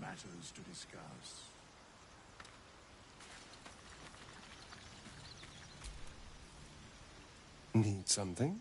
matters to discuss. Need something?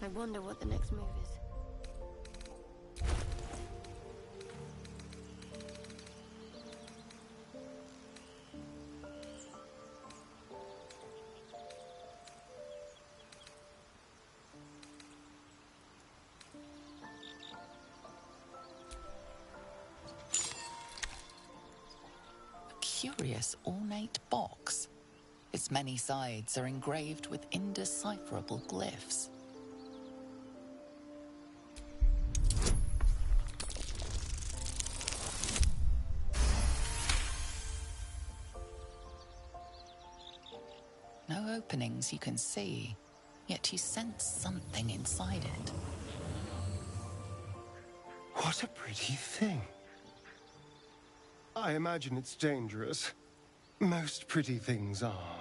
I wonder what the next move is. A curious ornate box. Its many sides are engraved with indecipherable glyphs. No openings you can see, yet you sense something inside it. What a pretty thing. I imagine it's dangerous. Most pretty things are.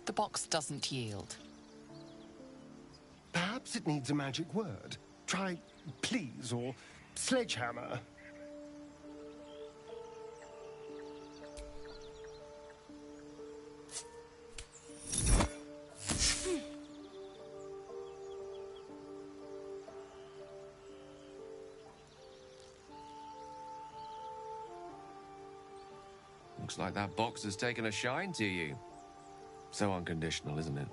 The box doesn't yield. Perhaps it needs a magic word. Try please or sledgehammer. Looks like that box has taken a shine to you. So unconditional, isn't it?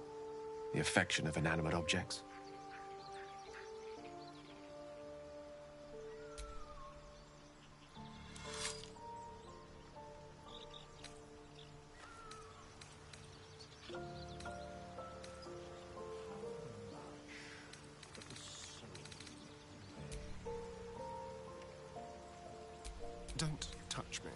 The affection of inanimate objects. Don't touch me.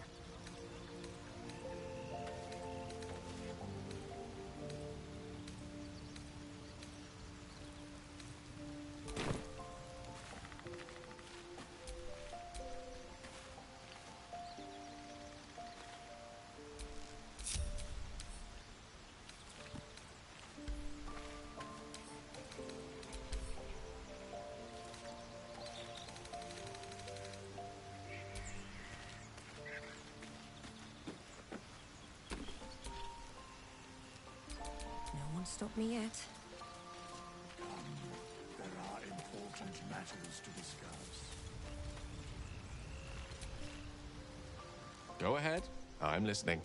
Stop me yet. There are important matters to discuss. Go ahead. I'm listening.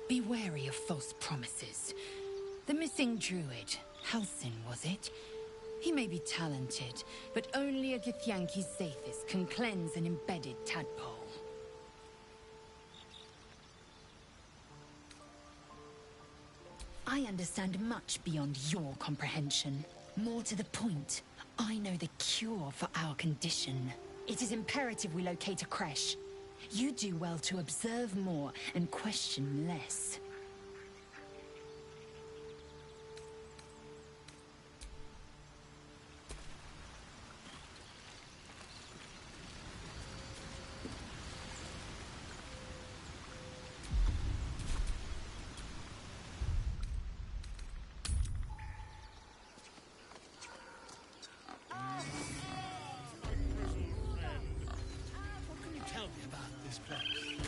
Be wary of false promises. The missing druid, Halsin, was it? He may be talented, but only a Githyanki Zathis can cleanse an embedded tadpole. I understand much beyond your comprehension. More to the point, I know the cure for our condition. It is imperative we locate a creche. You do well to observe more and question less. What can you tell me about this place?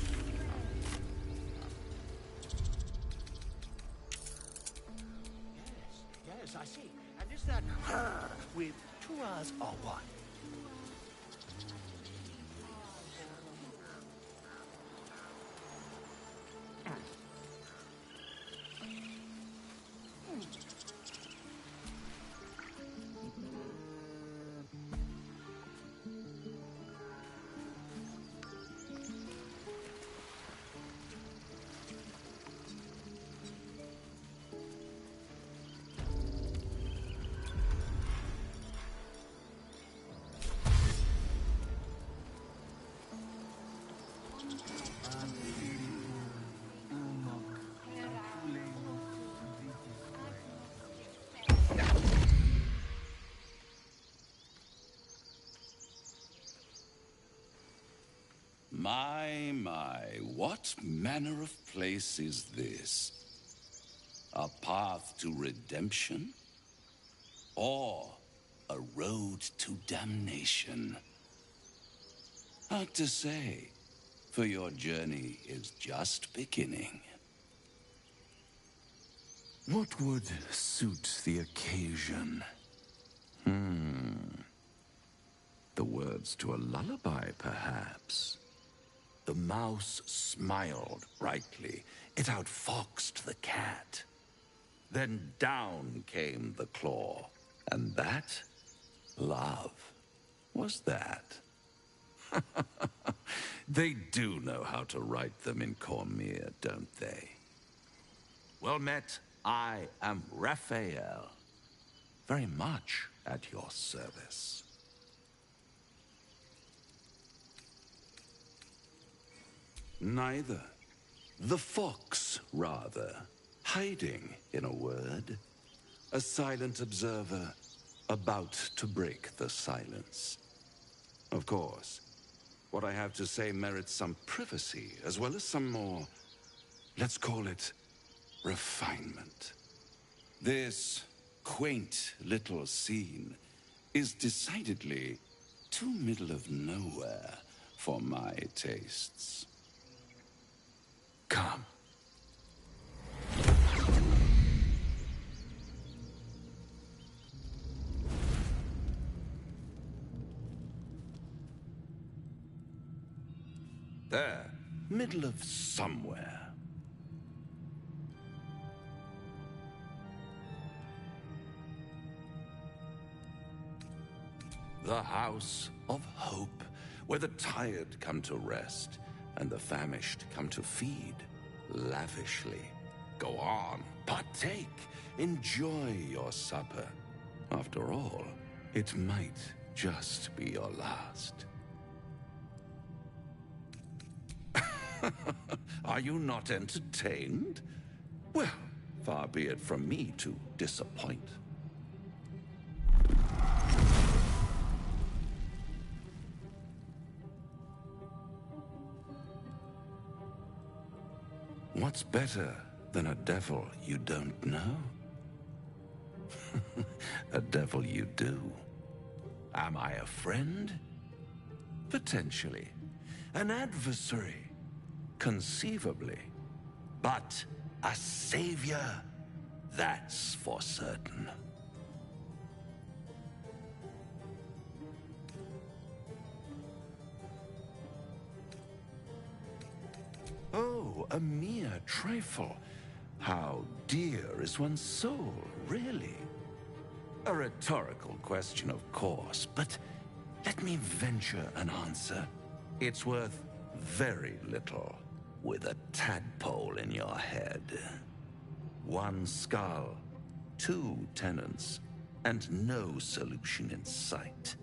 I see. And is that her with two R's or one? My, what manner of place is this? A path to redemption? Or a road to damnation? Hard to say, for your journey is just beginning. What would suit the occasion? The words to a lullaby, perhaps. The mouse smiled brightly. It outfoxed the cat. Then down came the claw. And that, love, was that. They do know how to write them in Cormier, don't they? Well met, I am Raphael. Very much at your service. Neither. The fox, rather. Hiding, in a word. A silent observer, about to break the silence. Of course, what I have to say merits some privacy, as well as some more, let's call it, refinement. This quaint little scene is decidedly too middle of nowhere for my tastes. Come. There, middle of somewhere. The House of Hope, where the tired come to rest and the famished come to feed lavishly. Go on, partake, enjoy your supper. After all, it might just be your last. Are you not entertained? Well, far be it from me to disappoint. What's better than a devil you don't know? A devil you do. Am I a friend? Potentially. An adversary? Conceivably. But a savior? That's for certain. Oh, a mere trifle. How dear is one's soul, really? A rhetorical question, of course, but let me venture an answer. It's worth very little with a tadpole in your head. One skull, two tenants, and no solution in sight.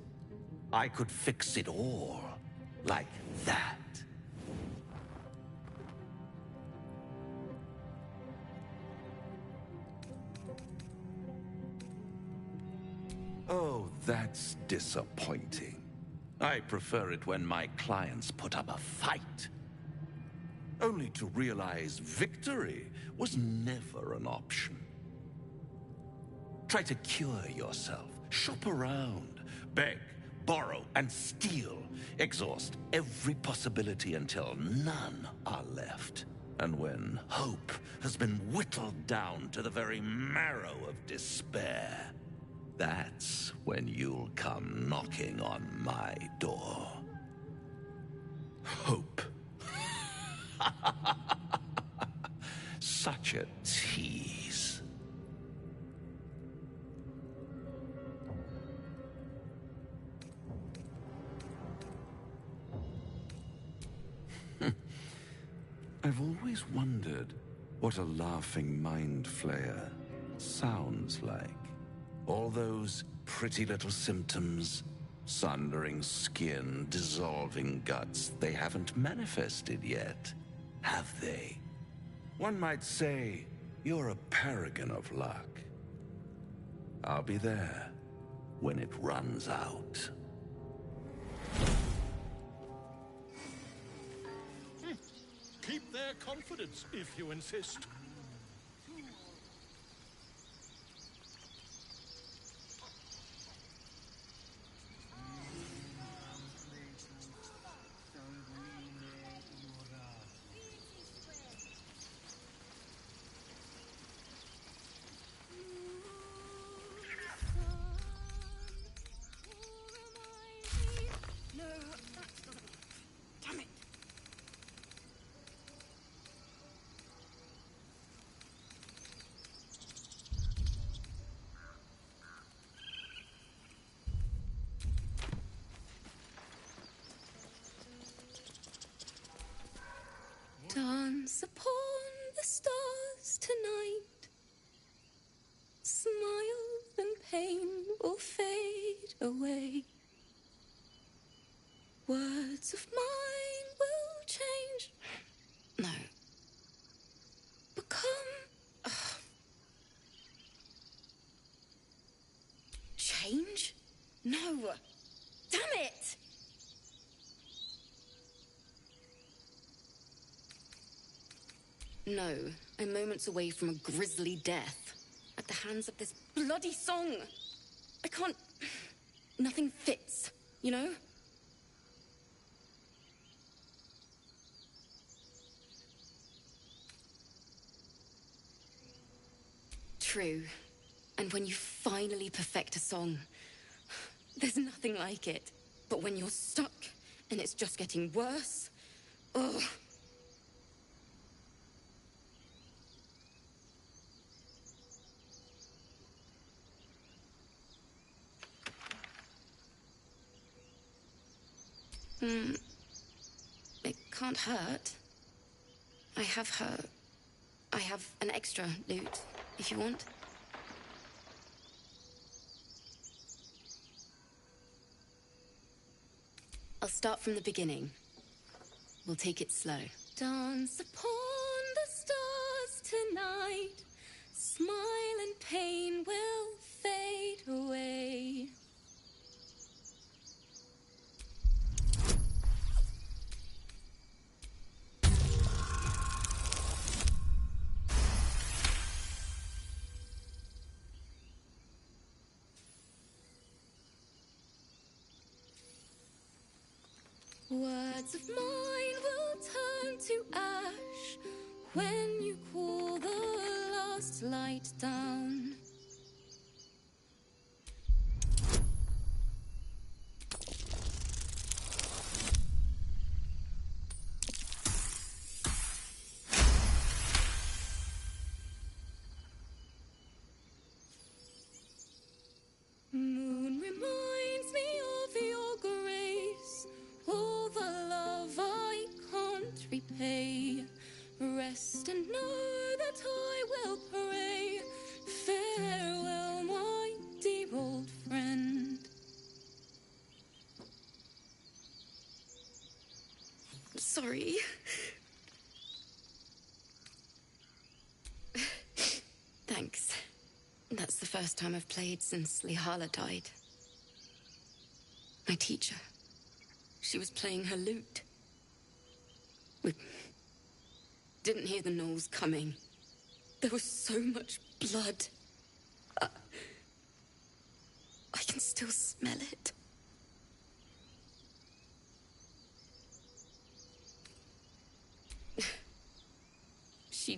I could fix it all like that. Oh, that's disappointing. I prefer it when my clients put up a fight. Only to realize victory was never an option. Try to cure yourself, shop around, beg, borrow, and steal. Exhaust every possibility until none are left. And when hope has been whittled down to the very marrow of despair, that's when you'll come knocking on my door. Hope. Such a tease. I've always wondered what a laughing mind flayer sounds like. All those pretty little symptoms, sundering skin, dissolving guts, they haven't manifested yet, have they? One might say you're a paragon of luck. I'll be there when it runs out. Keep their confidence, if you insist. Dance upon the stars tonight. Smiles and pain will fade away. Words of mine will change. No. Become... Change? No. Damn it! No, I'm moments away from a grisly death. At the hands of this bloody song. I can't... Nothing fits, you know? True. And when you finally perfect a song, there's nothing like it. But when you're stuck, and it's just getting worse... Ugh. It can't hurt. I have an extra loot, if you want. I'll start from the beginning. We'll take it slow. Dance upon the stars tonight. Smile and pain will fade away. Words of mine will turn to ash when you cool the last light down. Moon reminds me of your grace. All the love I can't repay. Rest and know that I will pray. Farewell, my dear old friend. Sorry. Thanks. That's the first time I've played since Lihala died. My teacher. She was playing her lute. We didn't hear the gnolls coming. There was so much blood. I can still smell it.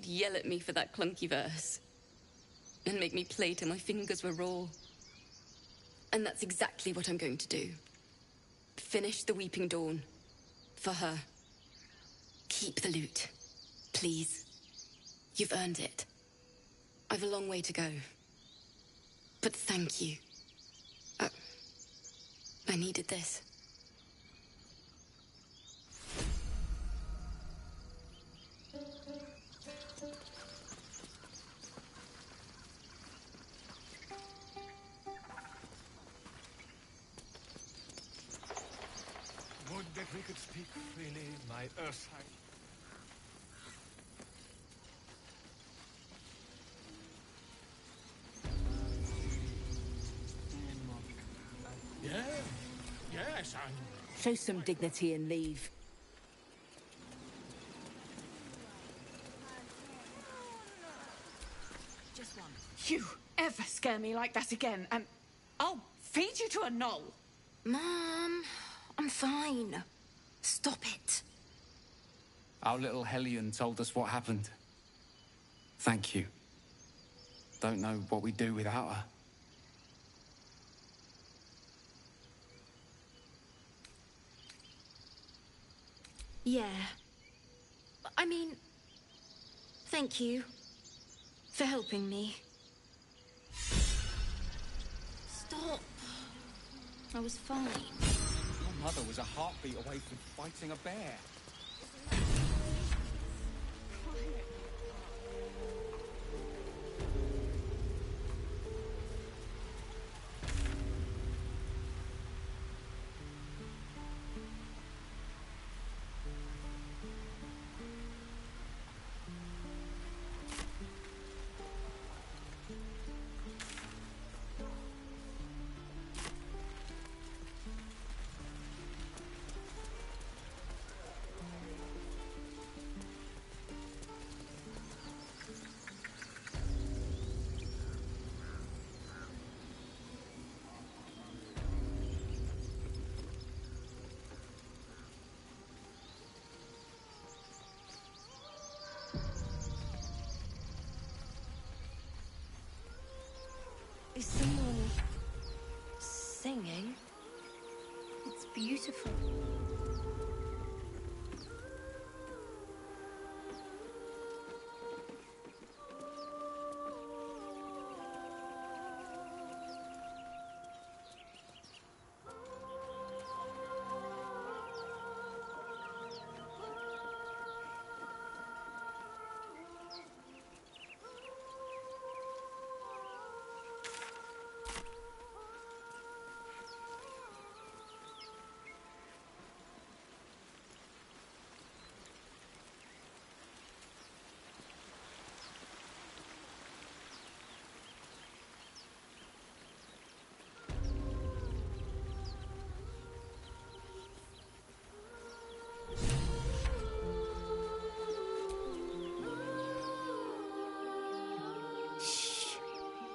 yell at me for that clunky verse. And make me play till my fingers were raw. And that's exactly what I'm going to do. Finish the Weeping Dawn. For her. Keep the loot. Please. You've earned it. I've a long way to go. But thank you. I needed this. Would that we could speak freely, my Earthside. Yeah, yes, Show some dignity and leave. Just one. You ever scare me like that again, and I'll feed you to a knoll. Mom, I'm fine. Stop it. Our little Hellion told us what happened. Thank you. Don't know what we'd do without her. Yeah. I mean, thank you for helping me. Stop. I was fine. Your mother was a heartbeat away from fighting a bear. Is someone singing? It's beautiful.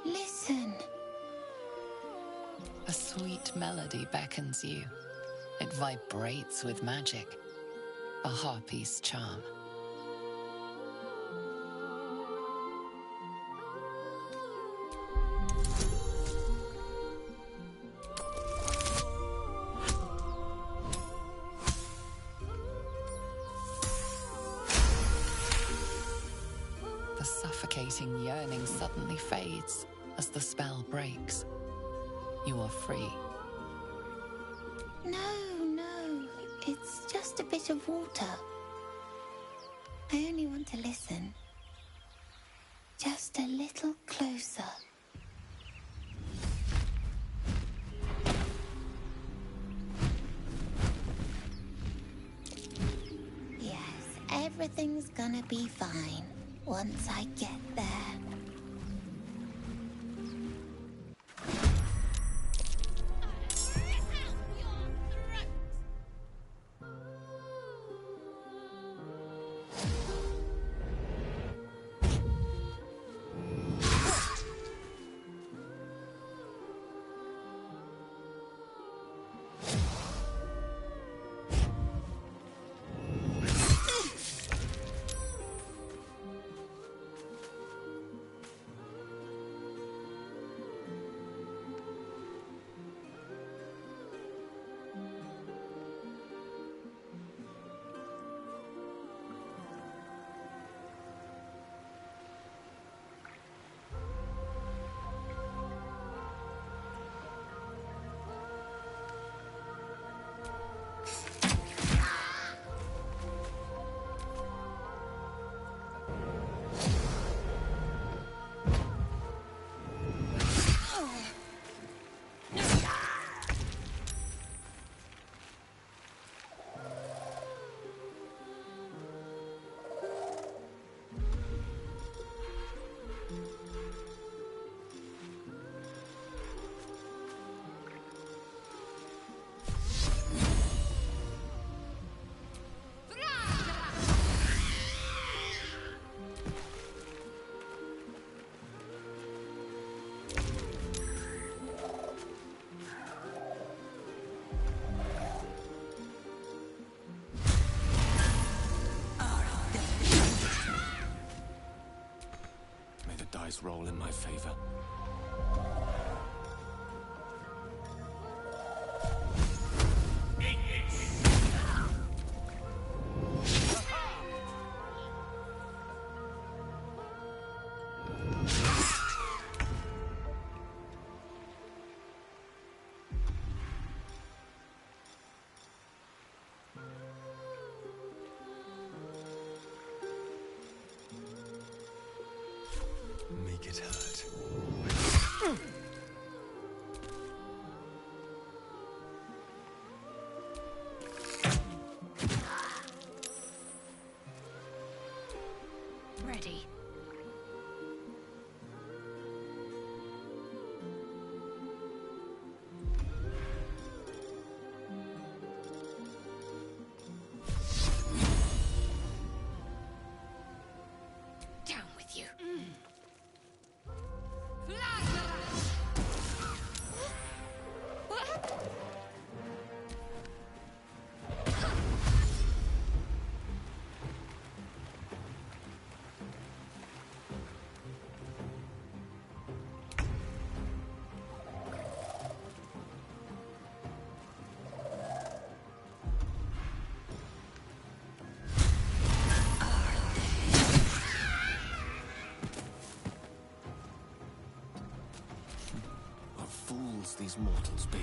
Listen. A sweet melody beckons you. It vibrates with magic. A harpy's charm. The suffocating yearning suddenly fades as the spell breaks. You are free. No. It's just a bit of water. I only want to listen. Just a little closer. Yes, everything's gonna be fine once I get there. dice roll in my favor. Make it hurt. Ready. Down with you. What happened? What fools these mortals be.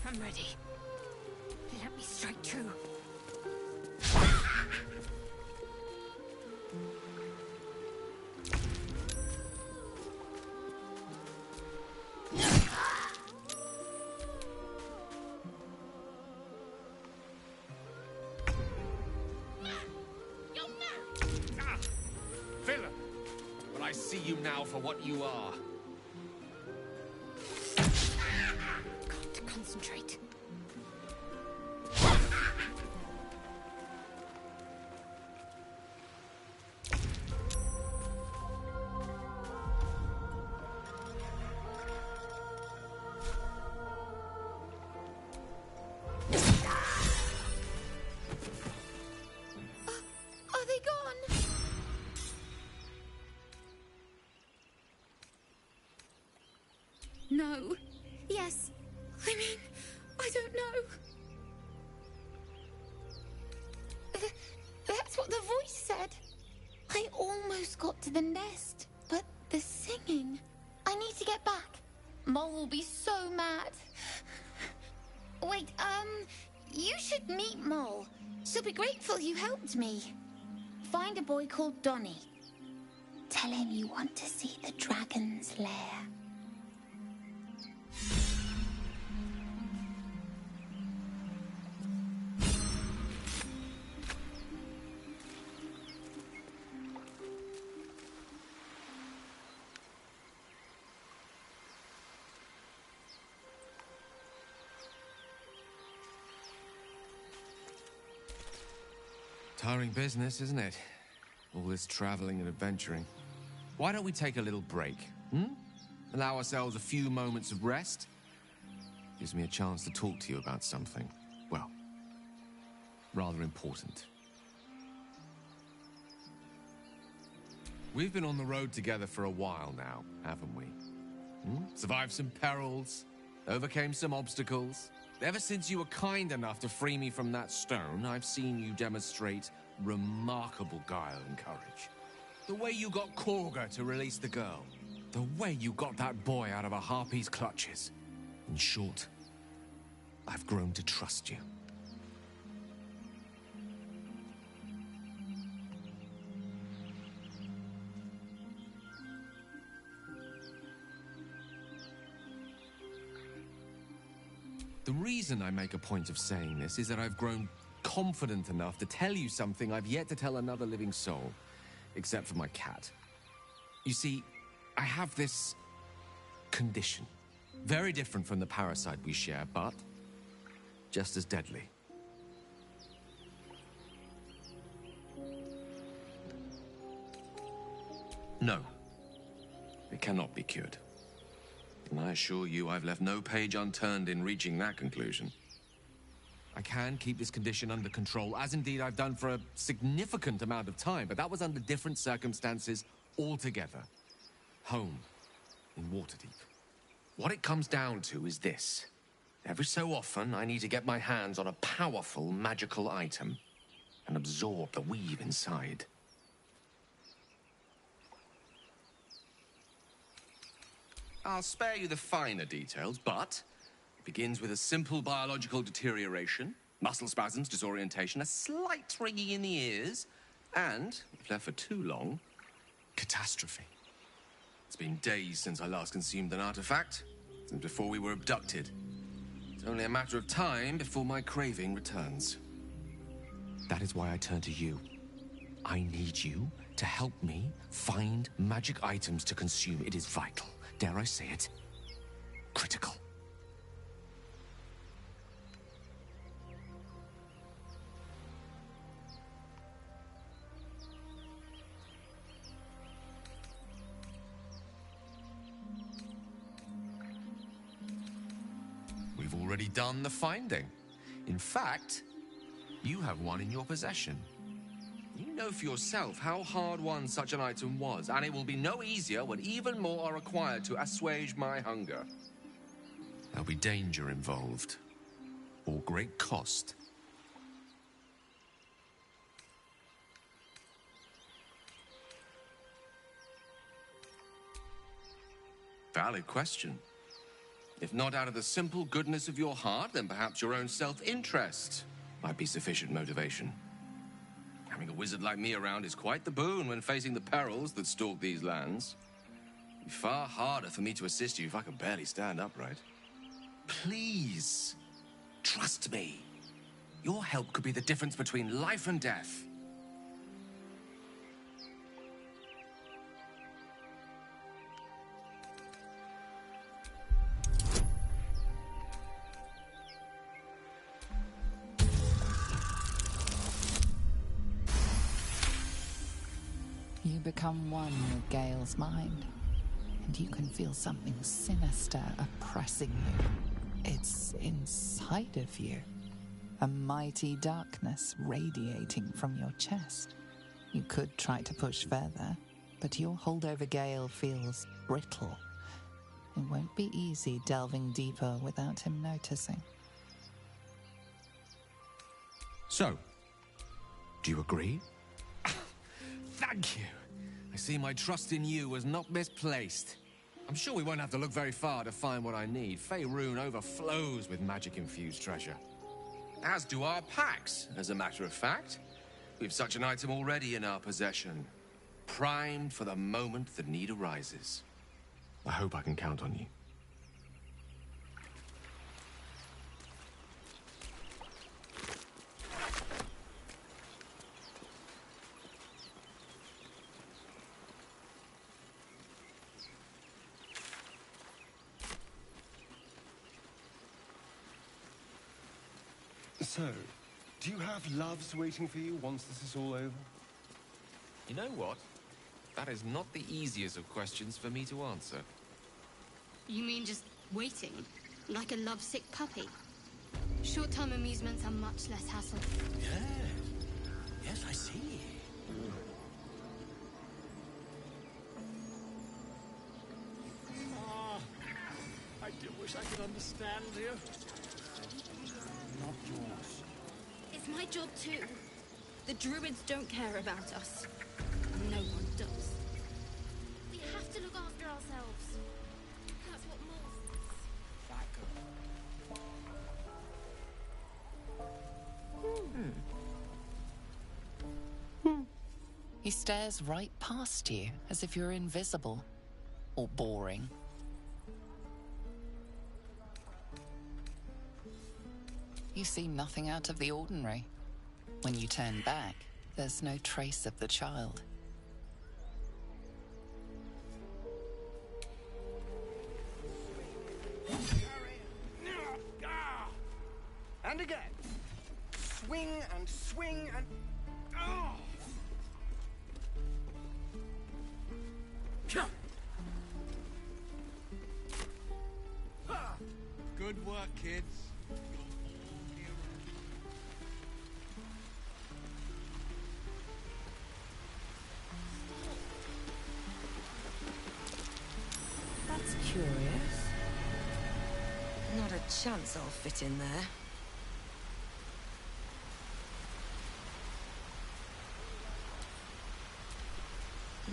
I'm ready. Let me strike true. Villain! But I see you now for what you are. Can't concentrate. Are they gone? No. Yes. I mean, I don't know. That's what the voice said. I almost got to the nest, but the singing. I need to get back. Mole will be so mad. Wait, you should meet Mole. She'll be grateful you helped me. Find a boy called Donny. Tell him you want to see the dragon's lair. Tiring business, isn't it? All this traveling and adventuring. Why don't we take a little break, Allow ourselves a few moments of rest? Gives me a chance to talk to you about something, well, rather important. We've been on the road together for a while now, haven't we? Survived some perils, overcame some obstacles. Ever since you were kind enough to free me from that stone, I've seen you demonstrate remarkable guile and courage. The way you got Korga to release the girl. The way you got that boy out of a harpy's clutches. In short, I've grown to trust you. The reason I make a point of saying this is that I've grown confident enough to tell you something I've yet to tell another living soul, except for my cat. You see, I have this condition. Very different from the parasite we share, but just as deadly. No, it cannot be cured. And I assure you, I've left no page unturned in reaching that conclusion. I can keep this condition under control, as indeed I've done for a significant amount of time, but that was under different circumstances altogether. Home, in Waterdeep. What it comes down to is this. Every so often, I need to get my hands on a powerful magical item and absorb the weave inside. I'll spare you the finer details, but it begins with a simple biological deterioration, muscle spasms, disorientation, a slight ringing in the ears, and, if left for too long, catastrophe. It's been days since I last consumed an artifact, since before we were abducted. It's only a matter of time before my craving returns. That is why I turn to you. I need you to help me find magic items to consume. It is vital. Dare I say it? Critical. We've already done the finding. In fact, you have one in your possession. You know for yourself how hard-won such an item was, and it will be no easier when even more are required to assuage my hunger. There'll be danger involved, or great cost. Valid question. If not out of the simple goodness of your heart, then perhaps your own self-interest might be sufficient motivation. Having a wizard like me around is quite the boon when facing the perils that stalk these lands. It'd be far harder for me to assist you if I could barely stand upright. Please, trust me. Your help could be the difference between life and death. You become one with Gale's mind, and you can feel something sinister oppressing you. It's inside of you, a mighty darkness radiating from your chest. You could try to push further, but your hold over Gale feels brittle. It won't be easy delving deeper without him noticing. So, do you agree? Thank you. I see my trust in you was not misplaced. I'm sure we won't have to look very far to find what I need. Faerun overflows with magic-infused treasure. As do our packs, as a matter of fact. We've such an item already in our possession. Primed for the moment the need arises. I hope I can count on you. So, do you have loves waiting for you once this is all over? You know what? That is not the easiest of questions for me to answer. You mean just waiting? Like a lovesick puppy? Short-term amusements are much less hassle. Yeah. Yes, I see. Ah, I do wish I could understand you. Not yours. It's my job too. The druids don't care about us. No one does. We have to look after ourselves. That's what Morse. He stares right past you, as if you're invisible. Or boring. You see nothing out of the ordinary. When you turn back, there's no trace of the child. And again. Swing and swing and... Oh! Good work, kids. That's curious. Not a chance I'll fit in there.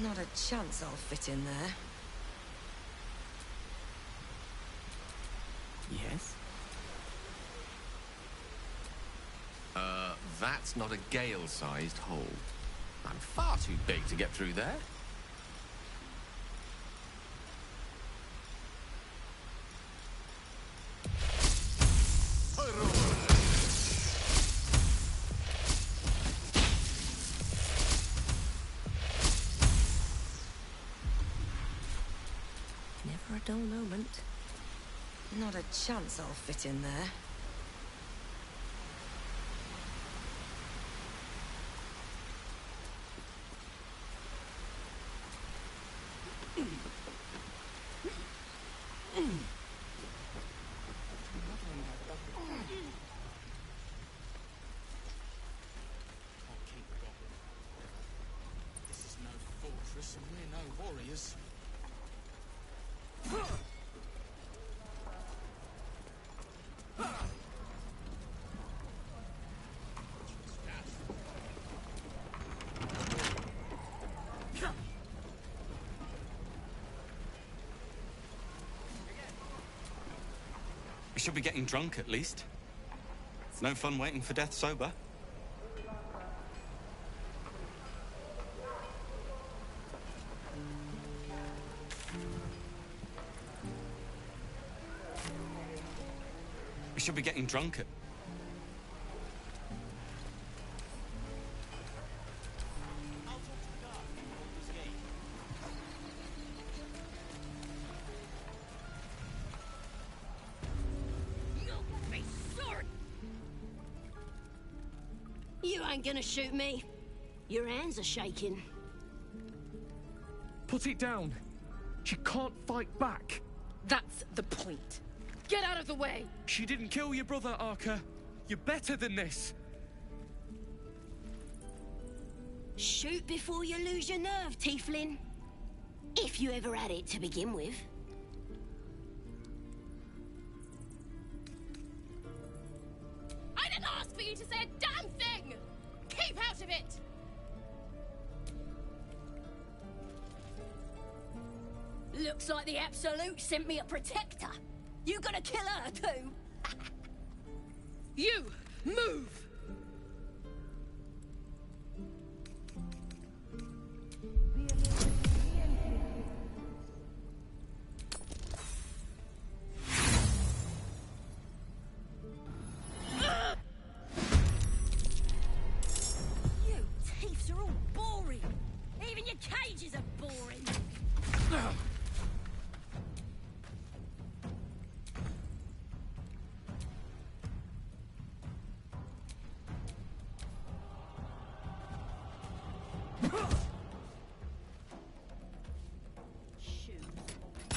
Not a chance I'll fit in there. Yes? That's not a Gale-sized hole. I'm far too big to get through there. Never a dull moment. Not a chance I'll fit in there. This is no fortress, and we're no warriors. We should be getting drunk at least. It's no fun waiting for death sober. We should be getting drunk at... You ain't gonna shoot me. Your hands are shaking. Put it down. She can't fight back. That's the point. Get out of the way! She didn't kill your brother, Arca. You're better than this. Shoot before you lose your nerve, Tiefling. If you ever had it to begin with. I didn't ask for you to say a damn thing! Keep out of it! Looks like the Absolute sent me a protector. You gonna kill her too? You! Move! You thieves are all boring. Even your cages are boring.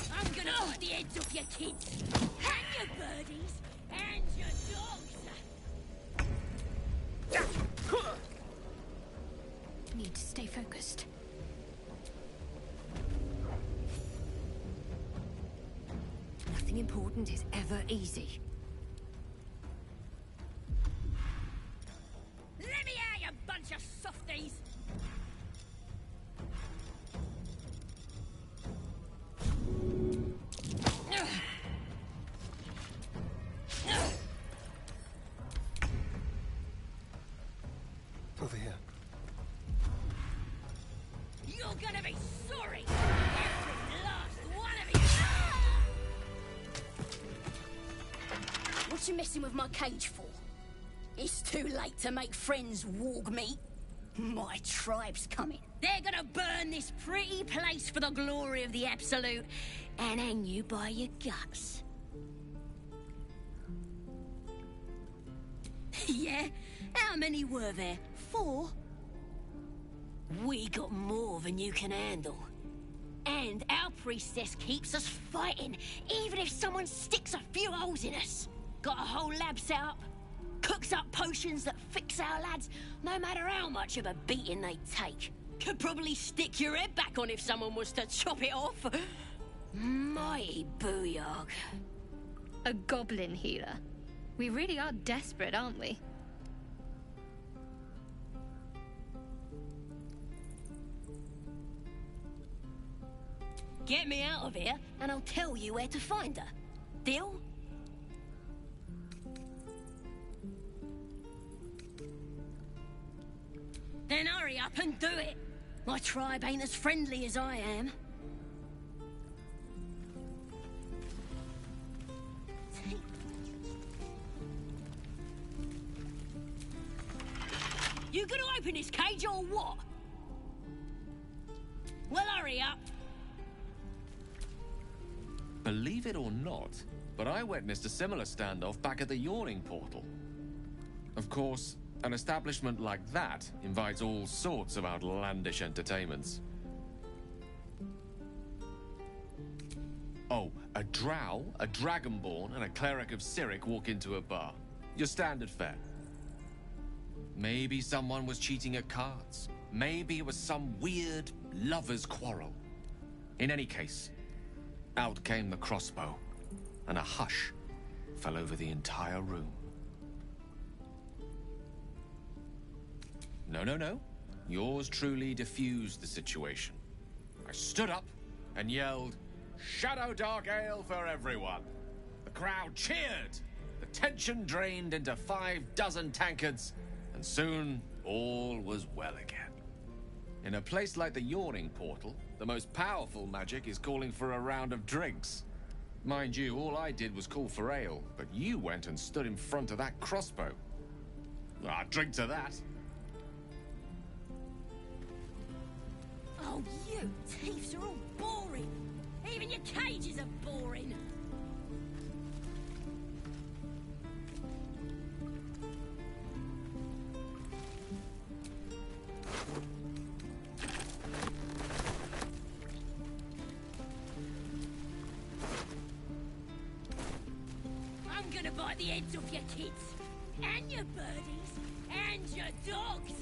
I'm gonna bite the heads off your kids, and your birdies, and your dogs. Need to stay focused. Nothing important is ever easy. Let me out, you bunch of softies! Over here. You're gonna be sorry! Every last one of you! What you messing with my cage for? It's too late to make friends, warg meat. My tribe's coming. They're gonna burn this pretty place for the glory of the Absolute and hang you by your guts. Yeah? How many were there? 4? We got more than you can handle. And our priestess keeps us fighting, even if someone sticks a few holes in us. Got a whole lab set up, cooks up potions that fix our lads, no matter how much of a beating they take. Could probably stick your head back on if someone was to chop it off. Mighty booyog. A goblin healer. We really are desperate, aren't we? Get me out of here, and I'll tell you where to find her. Deal? Then hurry up and do it. My tribe ain't as friendly as I am. You gonna open this cage or what? Well, hurry up. Believe it or not, but I witnessed a similar standoff back at the Yawning Portal. Of course, an establishment like that invites all sorts of outlandish entertainments. Oh, a drow, a dragonborn, and a cleric of Cyric walk into a bar. Your standard fare. Maybe someone was cheating at cards. Maybe it was some weird lover's quarrel. In any case, out came the crossbow, and a hush fell over the entire room. No. Yours truly diffused the situation. I stood up and yelled, "Shadow Dark Ale for everyone!" The crowd cheered. The tension drained into 6 tankards, and soon all was well again. In a place like the Yawning Portal, the most powerful magic is calling for a round of drinks. Mind you, all I did was call for ale, but you went and stood in front of that crossbow. I'd drink to that. Oh, you thieves are all boring. Even your cages are boring. I'm gonna bite the heads off your kids, and your birdies, and your dogs.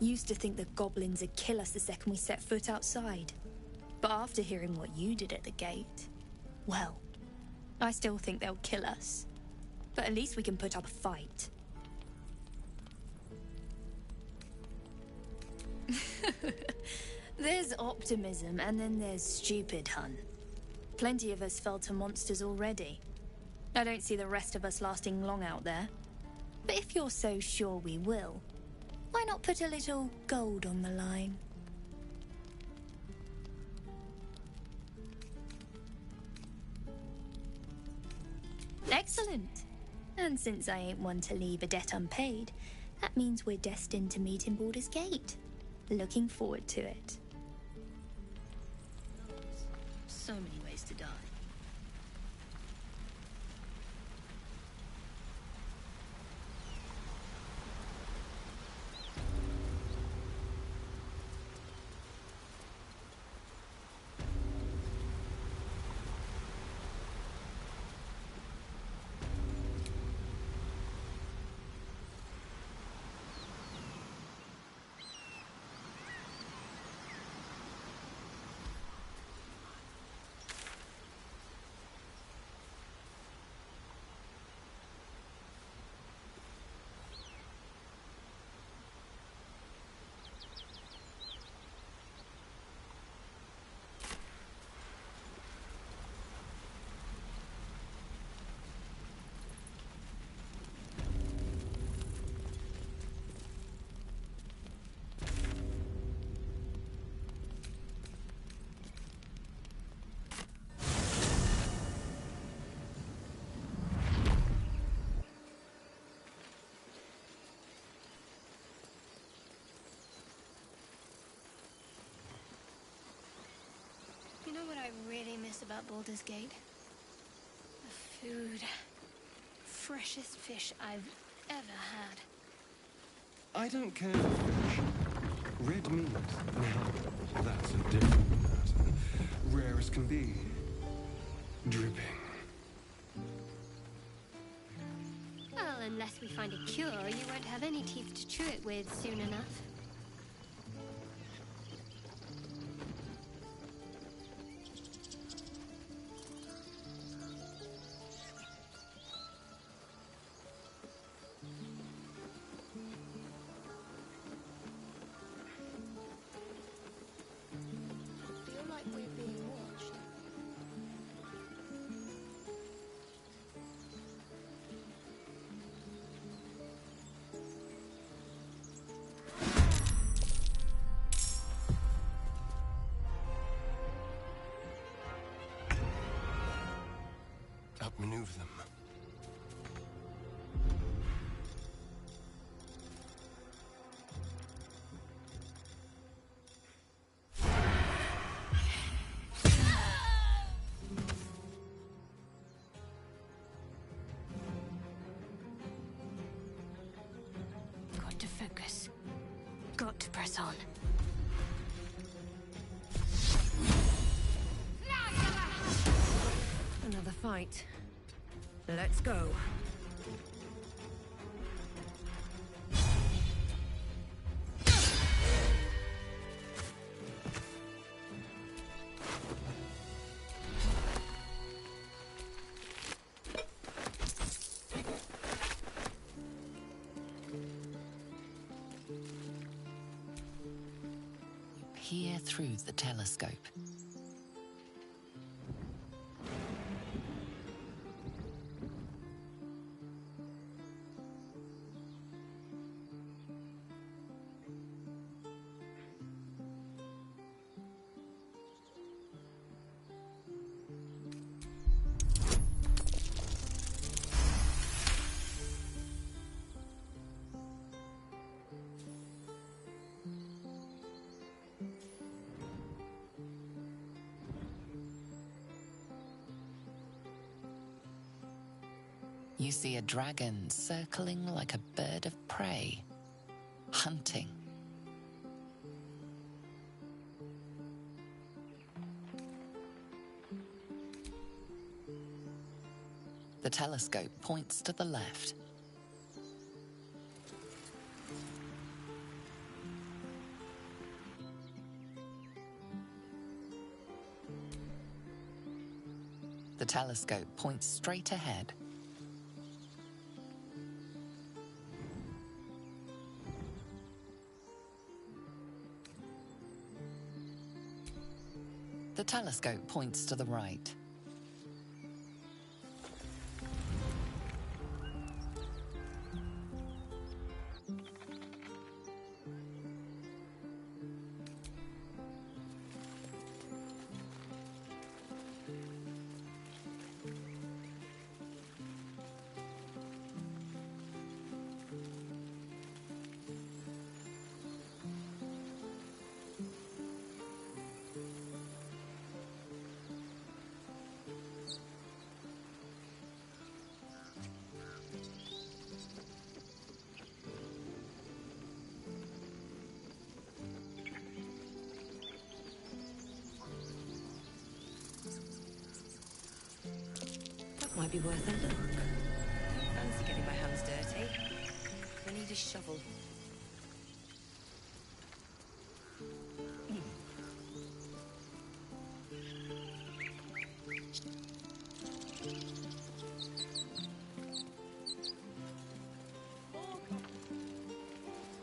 Used to think the goblins would kill us the second we set foot outside. But after hearing what you did at the gate, well, I still think they'll kill us. But at least we can put up a fight. There's optimism, and then there's stupid, hun. Plenty of us fell to monsters already. I don't see the rest of us lasting long out there. But if you're so sure we will, why not put a little gold on the line? Excellent. And since I ain't one to leave a debt unpaid, that means we're destined to meet in Baldur's Gate. Looking forward to it. So many ways to die. You know what I really miss about Baldur's Gate? The food. Freshest fish I've ever had. I don't care for fish. Red meat, now, that's a different matter. Rare as can be. Dripping. Well, unless we find a cure, you won't have any teeth to chew it with soon enough. Feel like we're being watched. Outmaneuver them. Got to focus. Got to press on. Another fight. Let's go. Peer through the telescope. You see a dragon circling like a bird of prey, hunting. The telescope points to the left. The telescope points straight ahead. The telescope points to the right. Might be worth a look. Don't fancy getting my hands dirty. I need a shovel.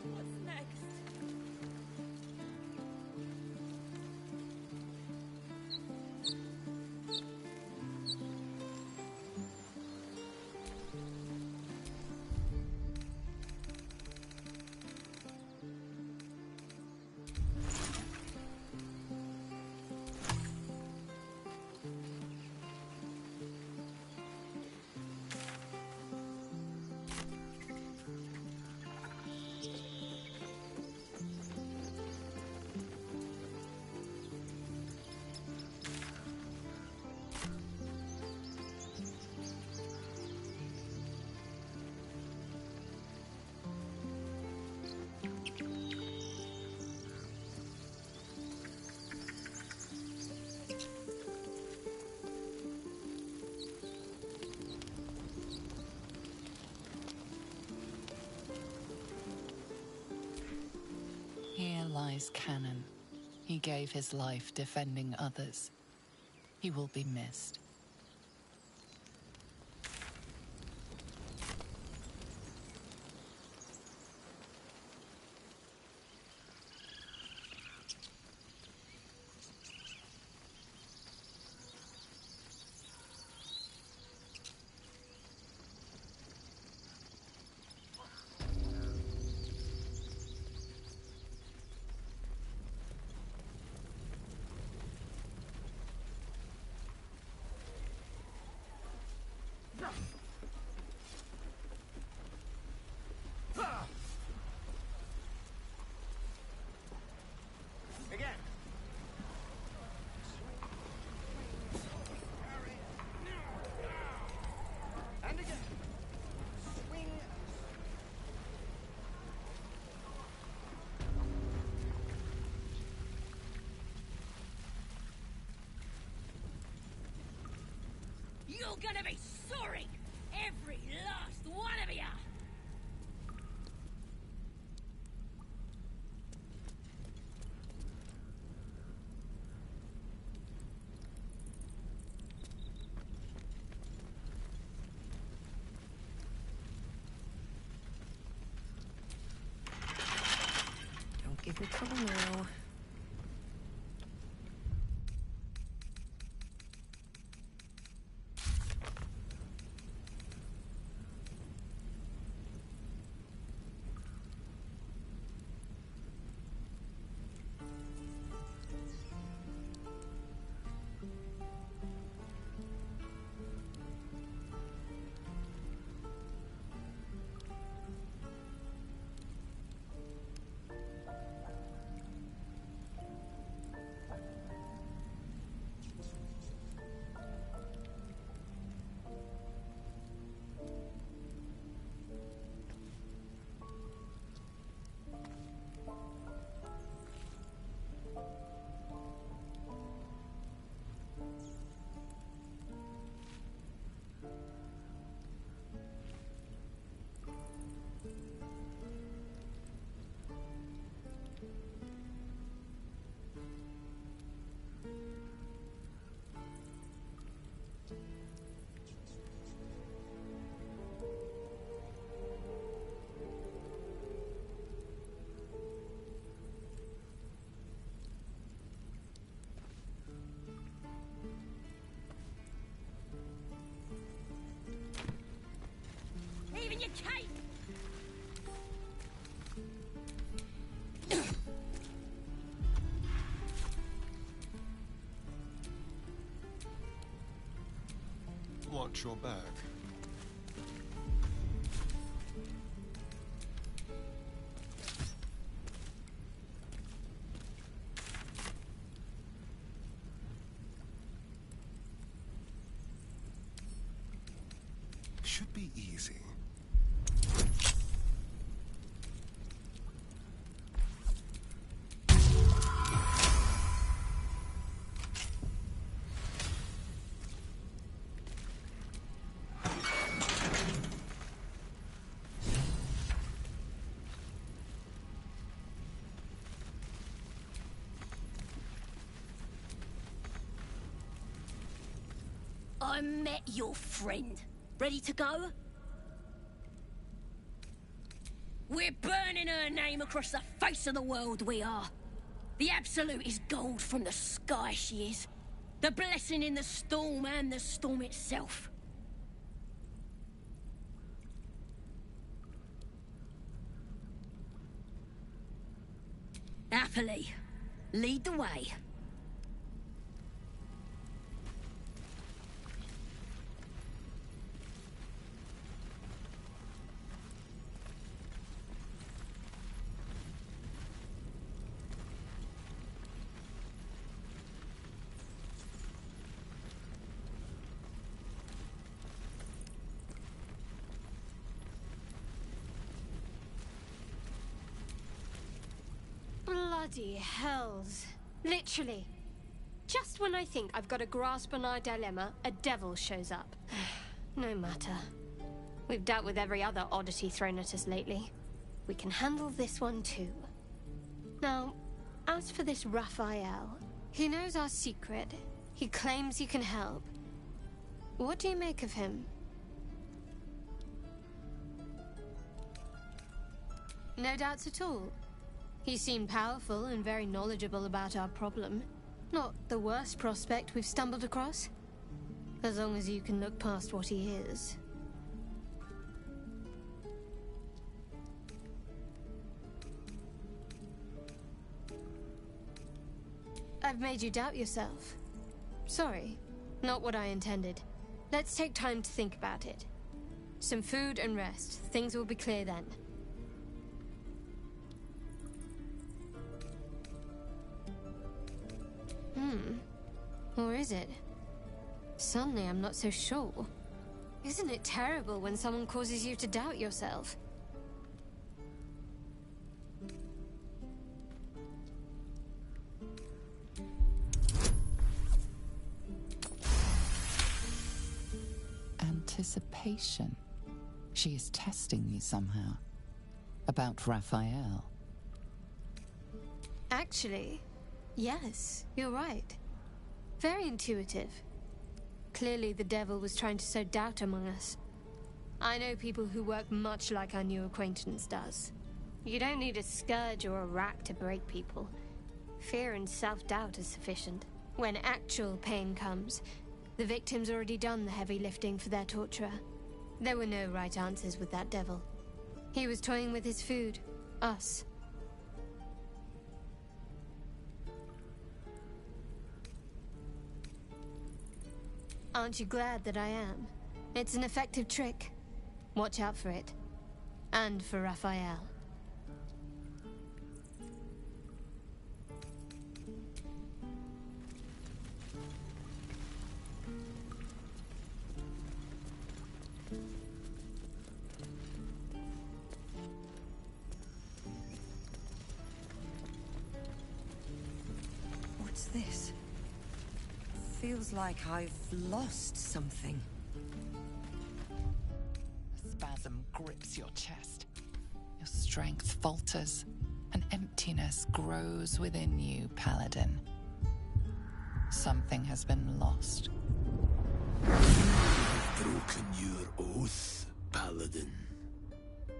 What's next? Here lies Cannon. He gave his life defending others. He will be missed. Again. And again. Swing. You're gonna be sorry! Every last one of you! Don't give me trouble now. in your cape! Watch your back. Should be easy. I met your friend. Ready to go? We're burning her name across the face of the world, we are. The Absolute is gold from the sky, she is. The blessing in the storm and the storm itself. Happily. Lead the way. Bloody hells. Literally. Just when I think I've got a grasp on our dilemma, a devil shows up. No matter. We've dealt with every other oddity thrown at us lately. We can handle this one too. Now, as for this Raphael, he knows our secret. He claims he can help. What do you make of him? No doubts at all. He seemed powerful and very knowledgeable about our problem. Not the worst prospect we've stumbled across. As long as you can look past what he is. I've made you doubt yourself. Sorry, not what I intended. Let's take time to think about it. Some food and rest. Things will be clear then. Or is it? Suddenly I'm not so sure. Isn't it terrible when someone causes you to doubt yourself? Anticipation. She is testing you somehow. About Raphael. Actually, yes, you're right. Very intuitive. Clearly the devil was trying to sow doubt among us. I know people who work much like our new acquaintance does. You don't need a scourge or a rack to break people. Fear and self-doubt is sufficient. When actual pain comes, the victim's already done the heavy lifting for their torturer. There were no right answers with that devil. He was toying with his food. Us. Aren't you glad that I am? It's an effective trick. Watch out for it. And for Raphael. What's this? Feels like I've lost something. A spasm grips your chest. Your strength falters. An emptiness grows within you, Paladin. Something has been lost. You've broken your oath, Paladin.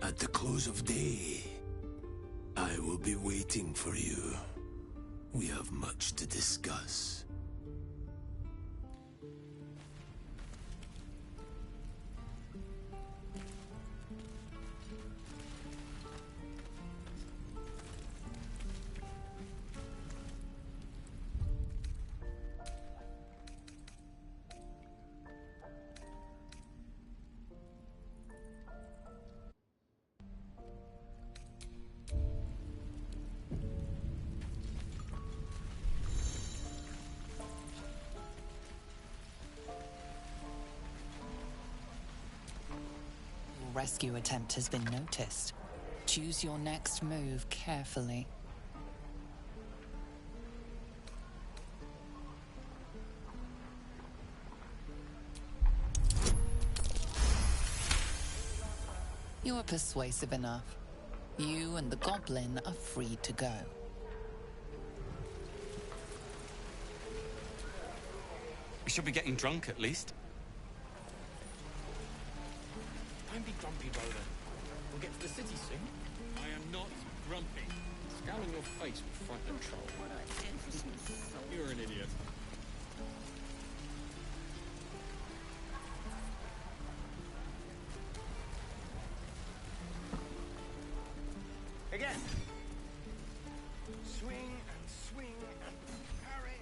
At the close of day, I will be waiting for you. We have much to discuss. rescue attempt has been noticed. Choose your next move carefully. You are persuasive enough. You and the goblin are free to go. We should be getting drunk at least. Don't be grumpy, Rhoda. We'll get to the city soon. I am not grumpy. Scowl on your face will frighten a troll. You're an idiot. Again. Swing and swing and parry.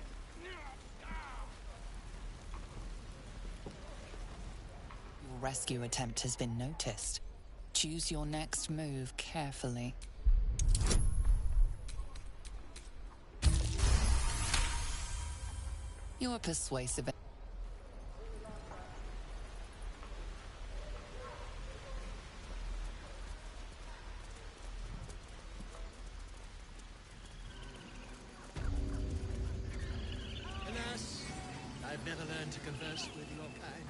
Your rescue attempt has been noticed. Choose your next move carefully. You are persuasive. Alas, I've never learned to converse with your kind.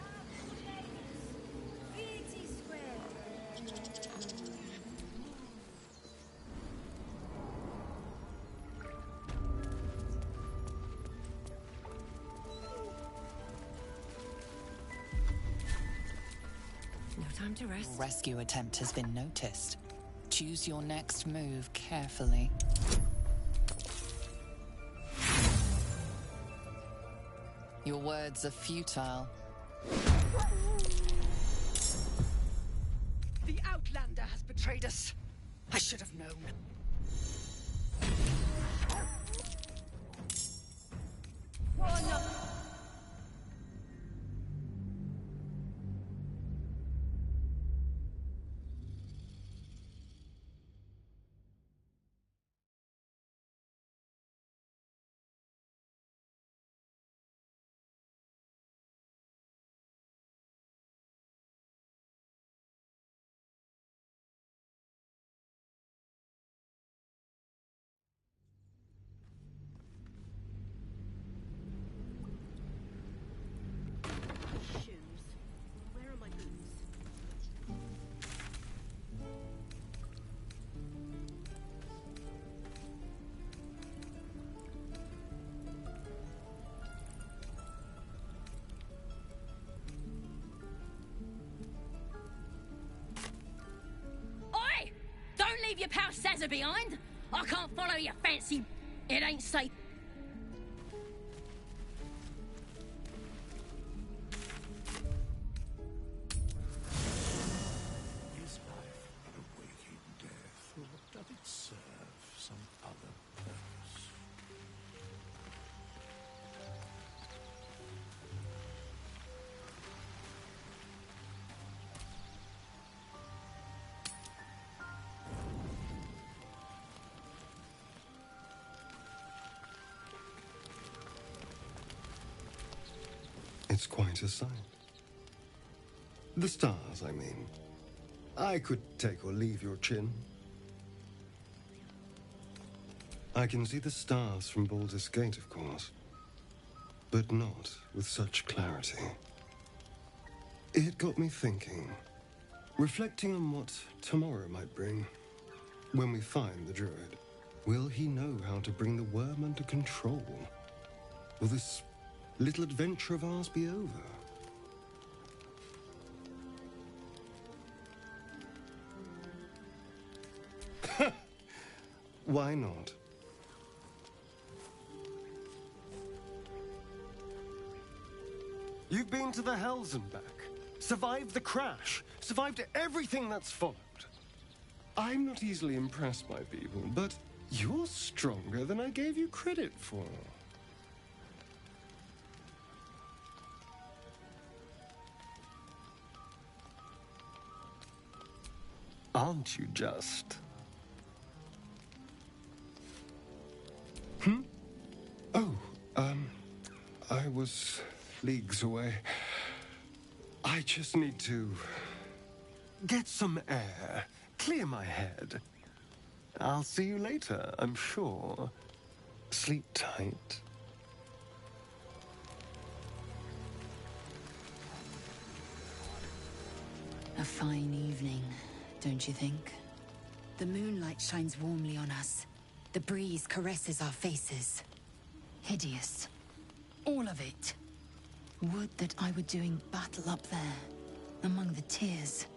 No time to rest. Rescue attempt has been noticed. Choose your next move carefully. Your words are futile. The Outlander has betrayed us. I should have known. Oi! Don't leave your pal Sazza behind. I can't follow your fancy. It ain't safe. Is life but a waking death, or does it serve some other purpose? It's quite a sight. The stars, I mean. I could take or leave your chin. I can see the stars from Baldur's Gate, of course, but not with such clarity. It got me thinking, reflecting on what tomorrow might bring. When we find the druid, will he know how to bring the worm under control? Will this little adventure of ours be over? Why not? You've been to the Hells and back, survived the crash, survived everything that's followed. I'm not easily impressed by people, but you're stronger than I gave you credit for. Aren't you just? Oh, I was leagues away. I just need to get some air, clear my head. I'll see you later, I'm sure. Sleep tight. A fine evening, don't you think? The moonlight shines warmly on us. The breeze caresses our faces. Hideous. All of it. Would that I were doing battle up there, among the tears.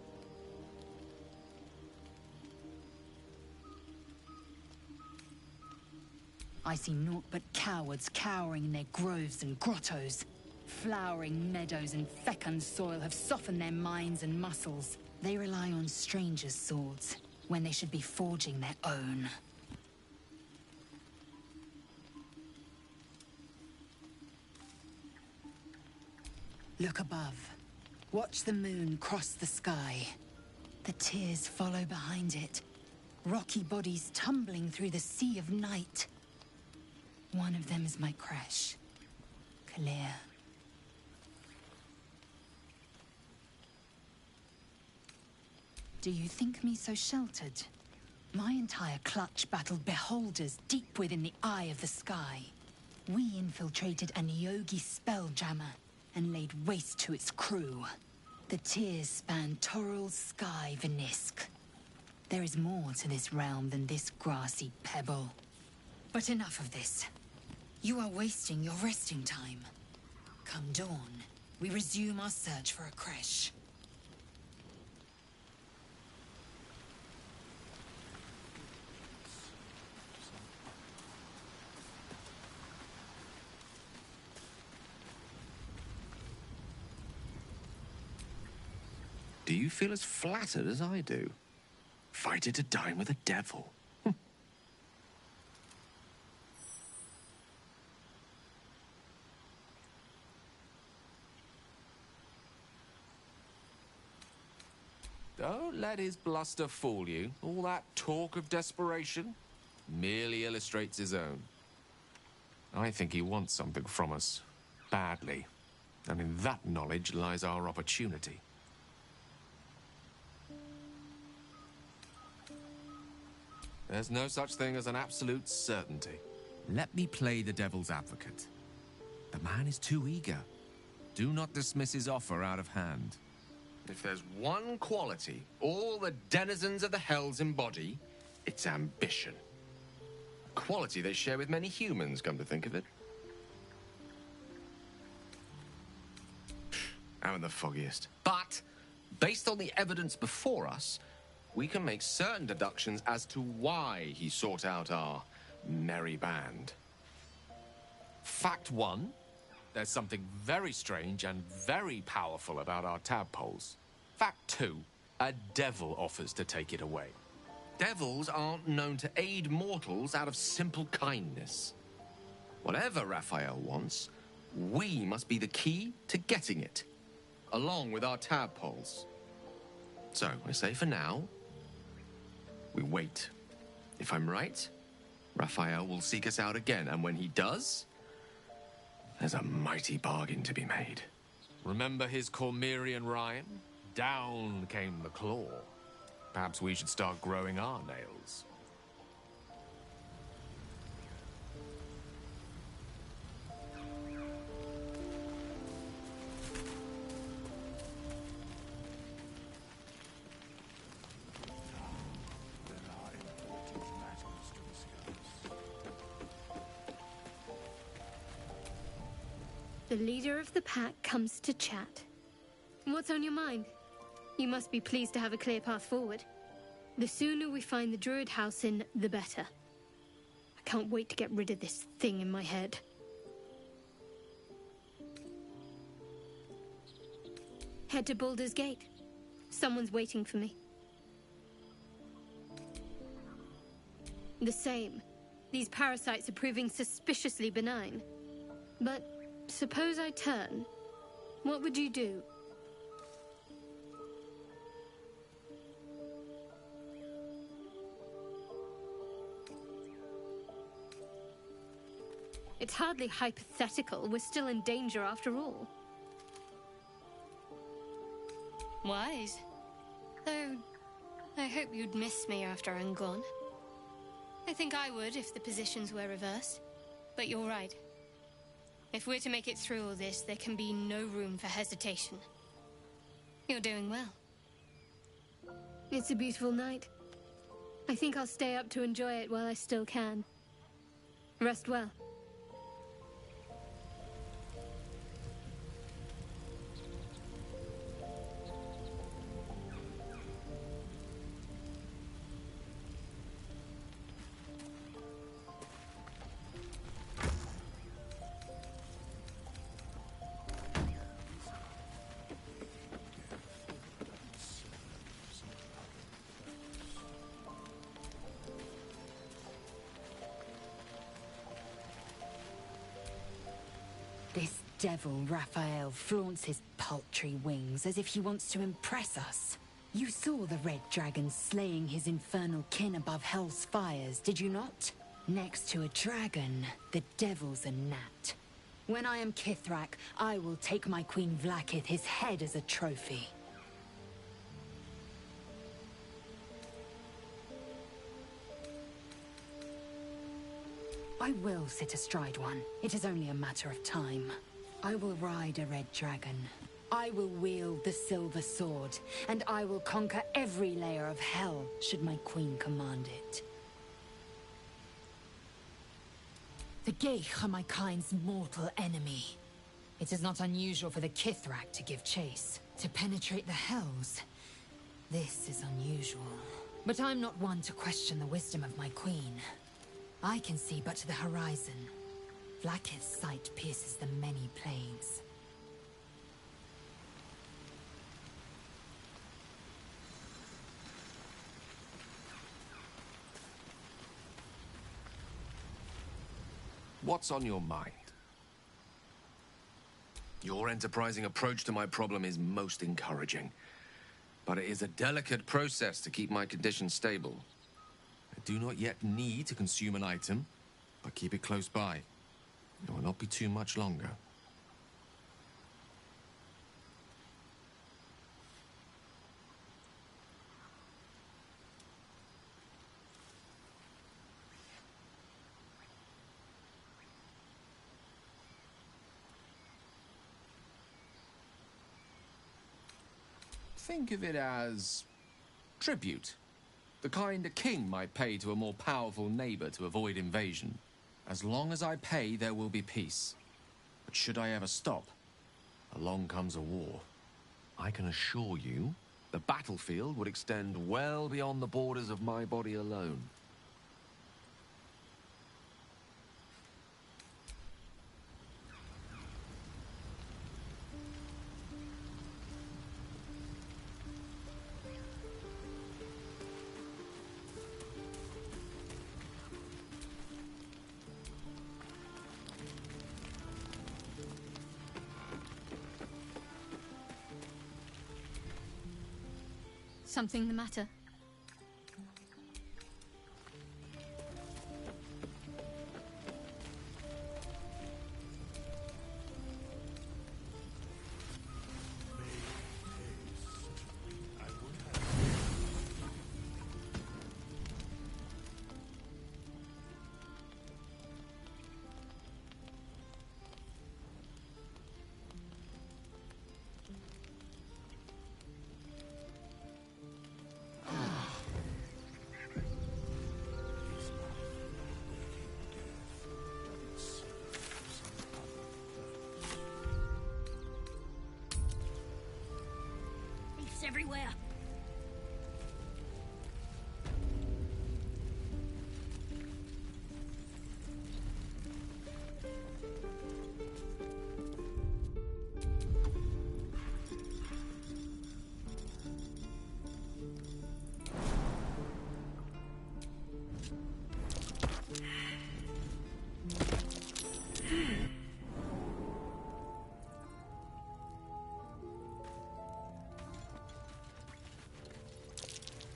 I see naught but cowards cowering in their groves and grottos. Flowering meadows and fecund soil have softened their minds and muscles. They rely on strangers' swords, when they should be forging their own. Look above. Watch the moon cross the sky. The tears follow behind it. Rocky bodies tumbling through the sea of night. One of them is my crash. Clear. Do you think me so sheltered? My entire clutch battled beholders deep within the eye of the sky. We infiltrated an Yogi spelljammer and laid waste to its crew. The tears span Toral's sky, Venisk. There is more to this realm than this grassy pebble. But enough of this. You are wasting your resting time. Come dawn, we resume our search for a creche. Do you feel as flattered as I do? Fighting to dine with a devil. Don't let his bluster fool you. All that talk of desperation merely illustrates his own. I think he wants something from us. Badly. And in that knowledge lies our opportunity. There's no such thing as an absolute certainty. Let me play the devil's advocate. The man is too eager. Do not dismiss his offer out of hand. If there's one quality all the denizens of the hells embody, it's ambition. A quality they share with many humans, come to think of it. I'm in the foggiest. But, based on the evidence before us, we can make certain deductions as to why he sought out our merry band. Fact one, there's something very strange and very powerful about our tadpoles. Fact two, a devil offers to take it away. Devils aren't known to aid mortals out of simple kindness. Whatever Raphael wants, we must be the key to getting it, along with our tadpoles. So, I say for now, we wait. If I'm right, Raphael will seek us out again, and when he does, there's a mighty bargain to be made. Remember his Cormyrean rhyme? Down came the claw. Perhaps we should start growing our nails. The leader of the pack comes to chat. What's on your mind? You must be pleased to have a clear path forward. The sooner we find the druid house in, the better. I can't wait to get rid of this thing in my head. Head to Baldur's Gate. Someone's waiting for me. The same. These parasites are proving suspiciously benign. But suppose I turn. What would you do? It's hardly hypothetical. We're still in danger after all. Wise. Though, I hope you'd miss me after I'm gone. I think I would if the positions were reversed. But you're right. If we're to make it through all this, there can be no room for hesitation. You're doing well. It's a beautiful night. I think I'll stay up to enjoy it while I still can. Rest well. This devil Raphael flaunts his paltry wings as if he wants to impress us. You saw the red dragon slaying his infernal kin above hell's fires, did you not? Next to a dragon, the devil's a gnat. When I am Kithrak, I will take my Queen Vlaakith his head as a trophy. I will sit astride one. It is only a matter of time. I will ride a red dragon. I will wield the silver sword, and I will conquer every layer of hell, should my queen command it. The Geich are my kind's mortal enemy. It is not unusual for the Kithrak to give chase, to penetrate the hells. This is unusual. But I'm not one to question the wisdom of my queen. I can see but to the horizon. Vlaakith's sight pierces the many planes. What's on your mind? Your enterprising approach to my problem is most encouraging. But it is a delicate process to keep my condition stable. I do not yet need to consume an item, but keep it close by. It will not be too much longer. Think of it as tribute. The kind a king might pay to a more powerful neighbor to avoid invasion. As long as I pay, there will be peace. But should I ever stop, along comes a war. I can assure you, the battlefield would extend well beyond the borders of my body alone. Something the matter? Everywhere.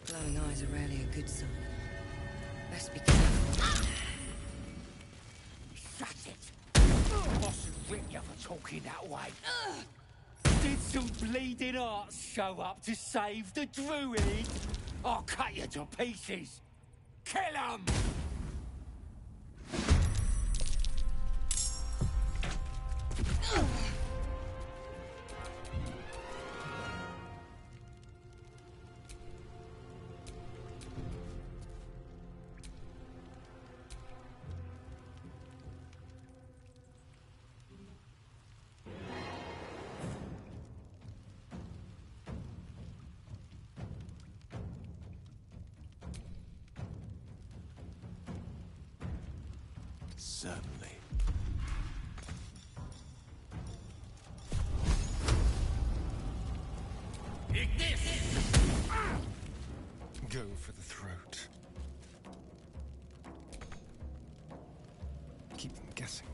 Glowing eyes are rarely a good sign. Best be careful. Shut it! Boss will rip you for talking that way. little bleeding hearts show up to save the druid, I'll cut you to pieces. Kill 'em! Certainly. Go for the throat. Keep them guessing.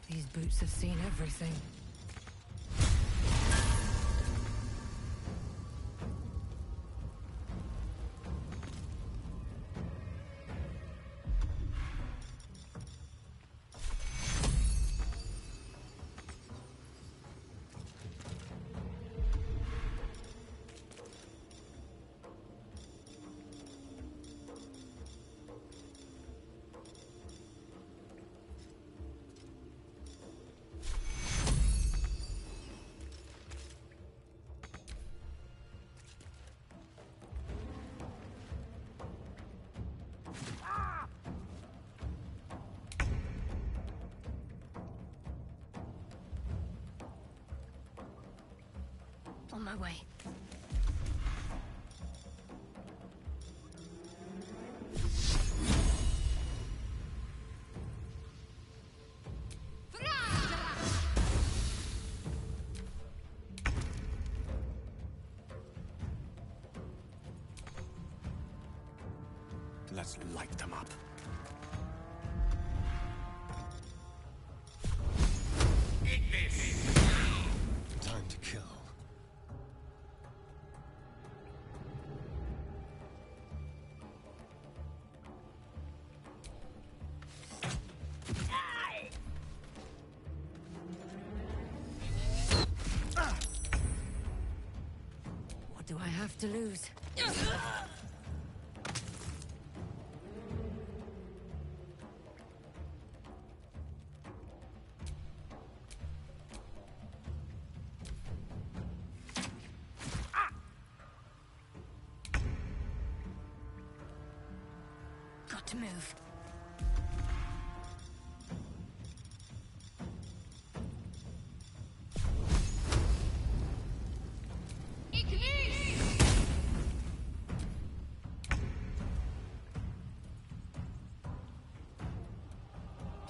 These boots have seen everything. On my way. Let's light them up. Time to kill. What do I have to lose? Got to move.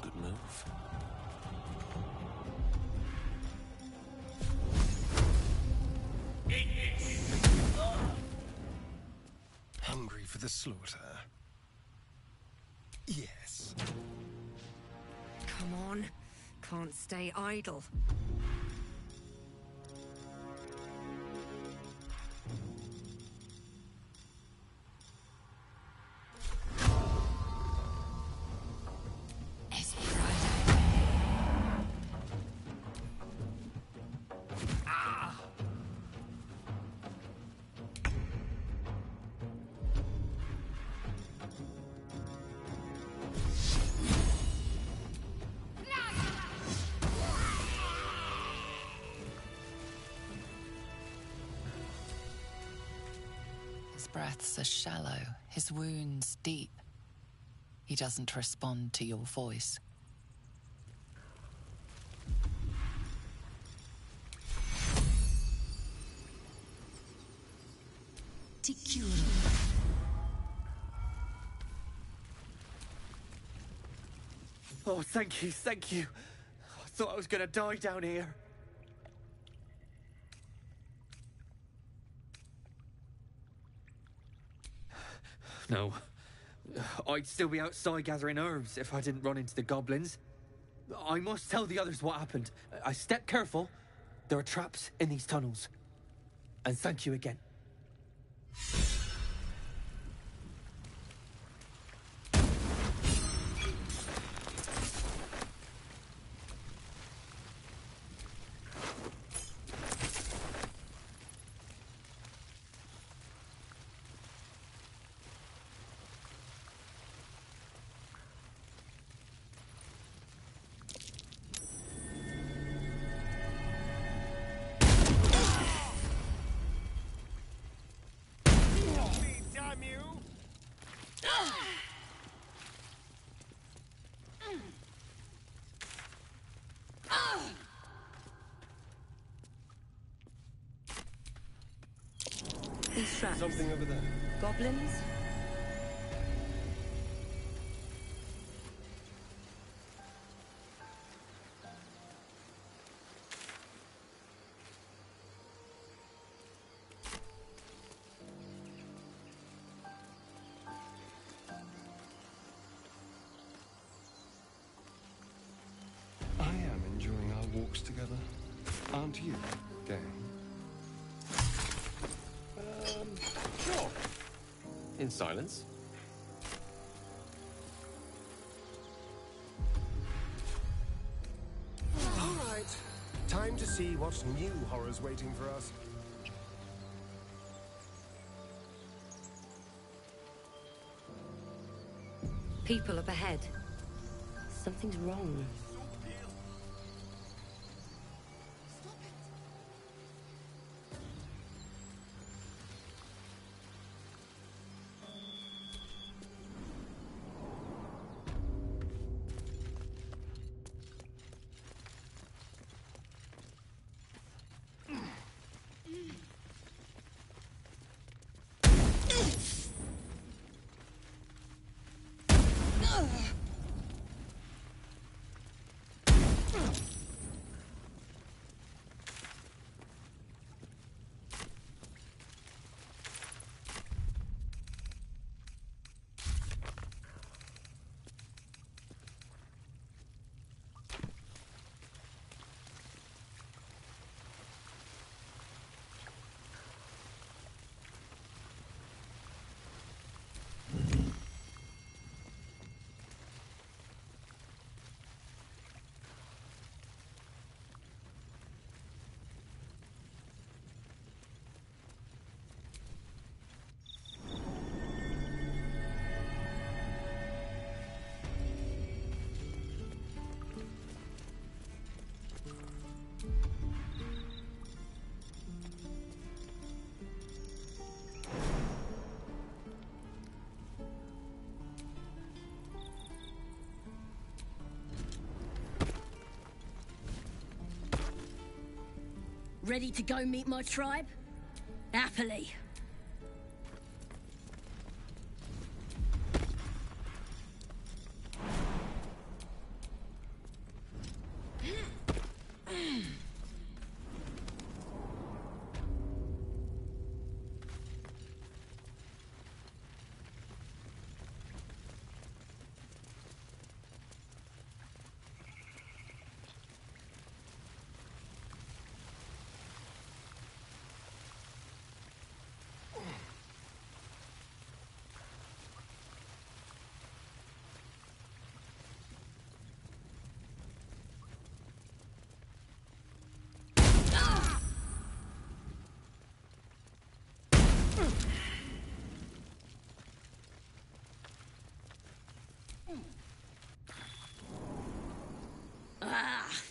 Good move. Hungry for the slaughter. Yes. Come on. Can't stay idle. It's Friday. His breaths are shallow, his wounds deep. He doesn't respond to your voice. Oh, thank you. I thought I was gonna die down here. No. I'd still be outside gathering herbs if I didn't run into the goblins. I must tell the others what happened. I stepped careful. There are traps in these tunnels. And thank you again. These traps. Something over there. Goblins? I am enjoying our walks together. Aren't you, gang? Sure. In silence. All right. Time to see what new horror's waiting for us. People up ahead. Something's wrong. Ready to go meet my tribe? Happily.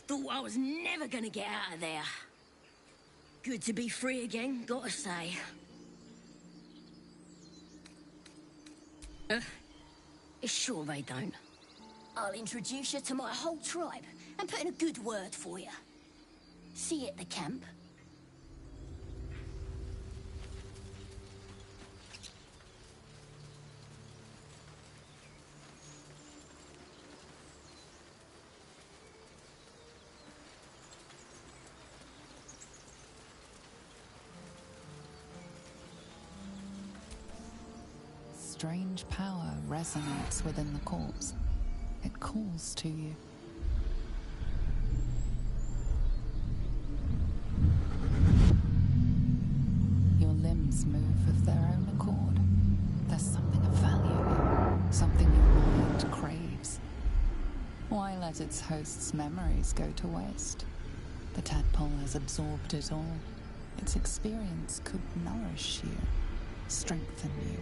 Thought I was never gonna get out of there. Good to be free again, gotta say. Sure they don't. I'll introduce you to my whole tribe and put in a good word for you. See you at the camp. Strange power resonates within the corpse. It calls to you. let its host's memories go to waste. The tadpole has absorbed it all. Its experience could nourish you, strengthen you.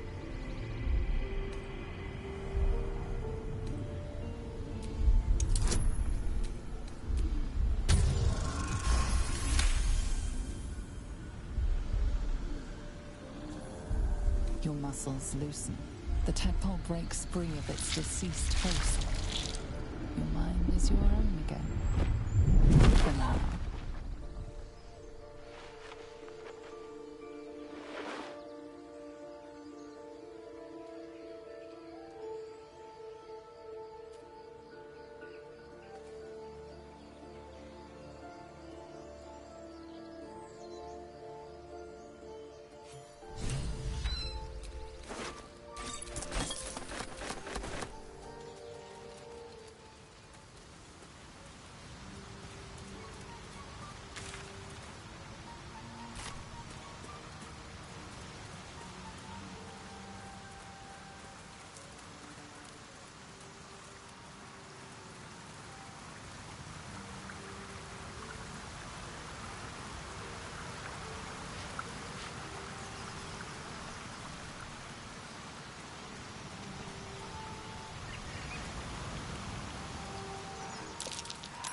Your muscles loosen. The tadpole breaks free of its deceased host. Your mind is your own again. For now.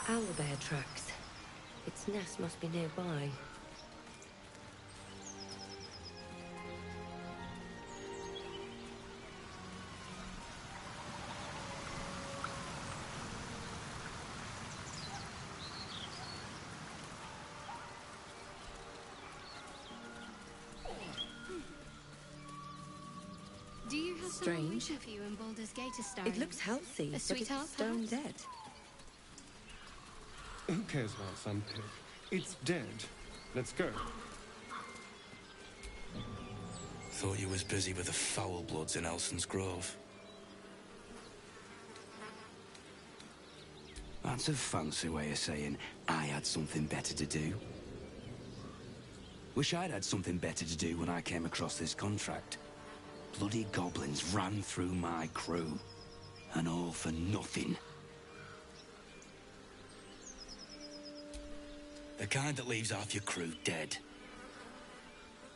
Owlbear tracks. Its nest must be nearby. Do you have someone Strange. waiting for you in Baldur's Gate to start? It looks healthy, A but sweetheart, it's stone perhaps? dead. Who cares about some pig? It's dead. Let's go. Thought you was busy with the foul bloods in Elson's Grove. That's a fancy way of saying I had something better to do. Wish I'd had something better to do when I came across this contract. Bloody goblins ran through my crew. And all for nothing. The kind that leaves half your crew dead.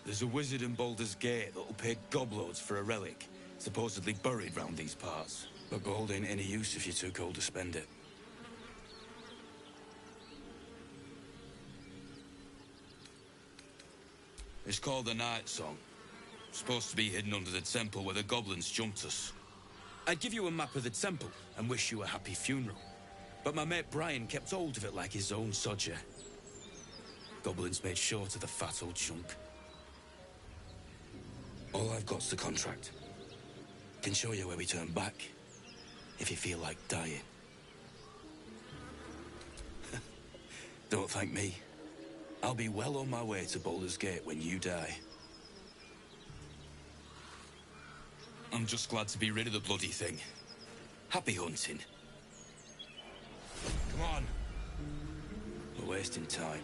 There's a wizard in Baldur's Gate that'll pay gobloads for a relic, supposedly buried round these parts. But gold ain't any use if you're too cold to spend it. It's called the Night Song. Supposed to be hidden under the temple where the goblins jumped us. I'd give you a map of the temple and wish you a happy funeral. But my mate Brian kept hold of it like his own sodger. Goblins made short of the fat old chunk. All I've got's the contract. Can show you where we turn back, if you feel like dying. Don't thank me. I'll be well on my way to Baldur's Gate when you die. I'm just glad to be rid of the bloody thing. Happy hunting. Come on. We're wasting time.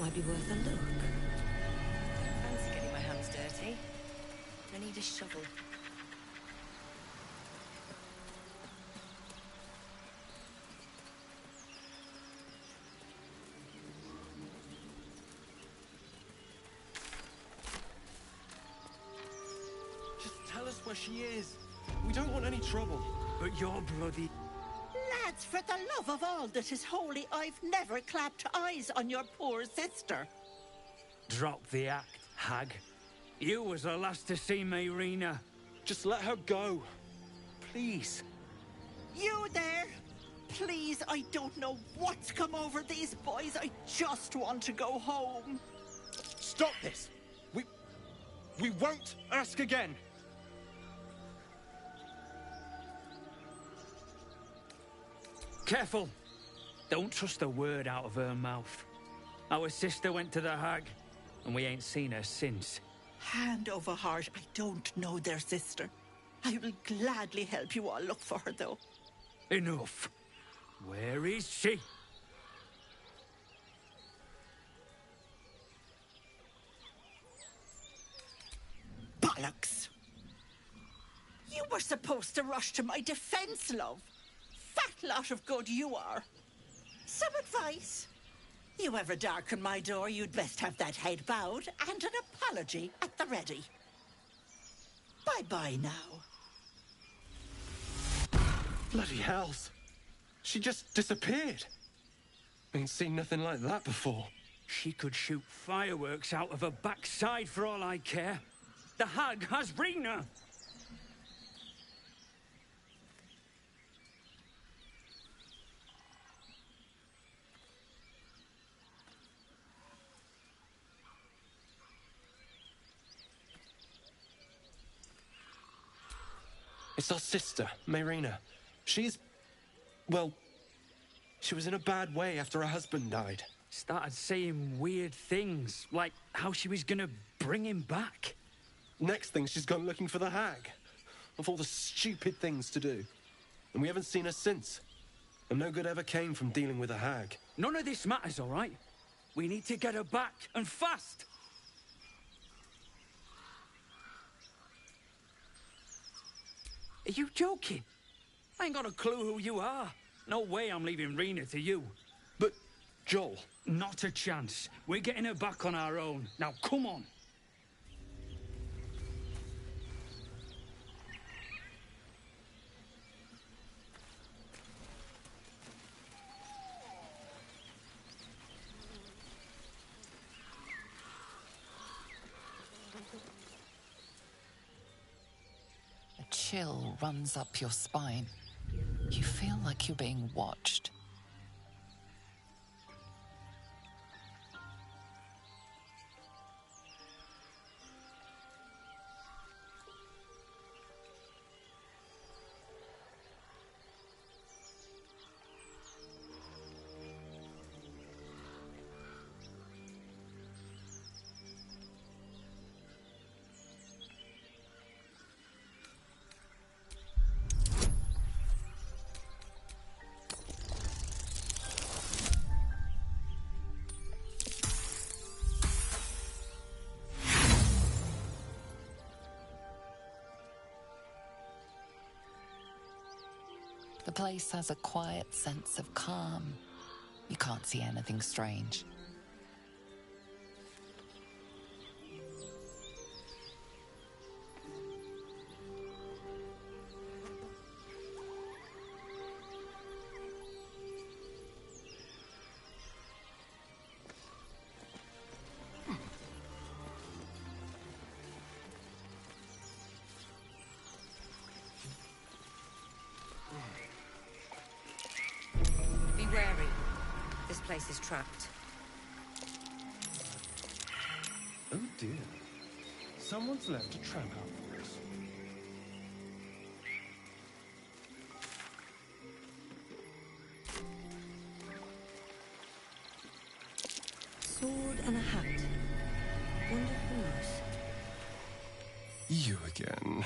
Might be worth a look. Fancy getting my hands dirty. I need a shovel. Just tell us where she is. We don't want any trouble. But you're bloody... Lads, for the love of all that is holy, I've never clapped eyes on your poor sister. Drop the act, hag. You was the last to see Mayrina. Just let her go. Please. You there? Please, I don't know what's come over these boys. I just want to go home. Stop this! We won't ask again. Careful. Don't trust a word out of her mouth. Our sister went to the hag, and we ain't seen her since. Hand over heart, I don't know their sister. I will gladly help you all look for her, though. Enough. Where is she? Bollocks! You were supposed to rush to my defense, love. Fat lot of good you are. Some advice? You ever darken my door, you'd best have that head bowed and an apology at the ready. Bye-bye now. Bloody hells. She just disappeared. Ain't seen nothing like that before. She could shoot fireworks out of her backside for all I care. The hag has Rena. It's our sister, Mayrina. Well, she was in a bad way after her husband died. Started saying weird things, like how she was gonna bring him back. Next thing, she's gone looking for the hag. Of all the stupid things to do. And we haven't seen her since. And no good ever came from dealing with a hag. None of this matters, all right? We need to get her back, and fast! Are you joking? I ain't got a clue who you are. No way I'm leaving Rena to you. But, Joel... Not a chance. We're getting her back on our own. Now, come on. A chill runs up your spine. You feel like you're being watched. The place has a quiet sense of calm. You can't see anything strange. This place is trapped. Oh dear. Someone's left a trap out for us. Sword and a hat. Wonder whose? You again.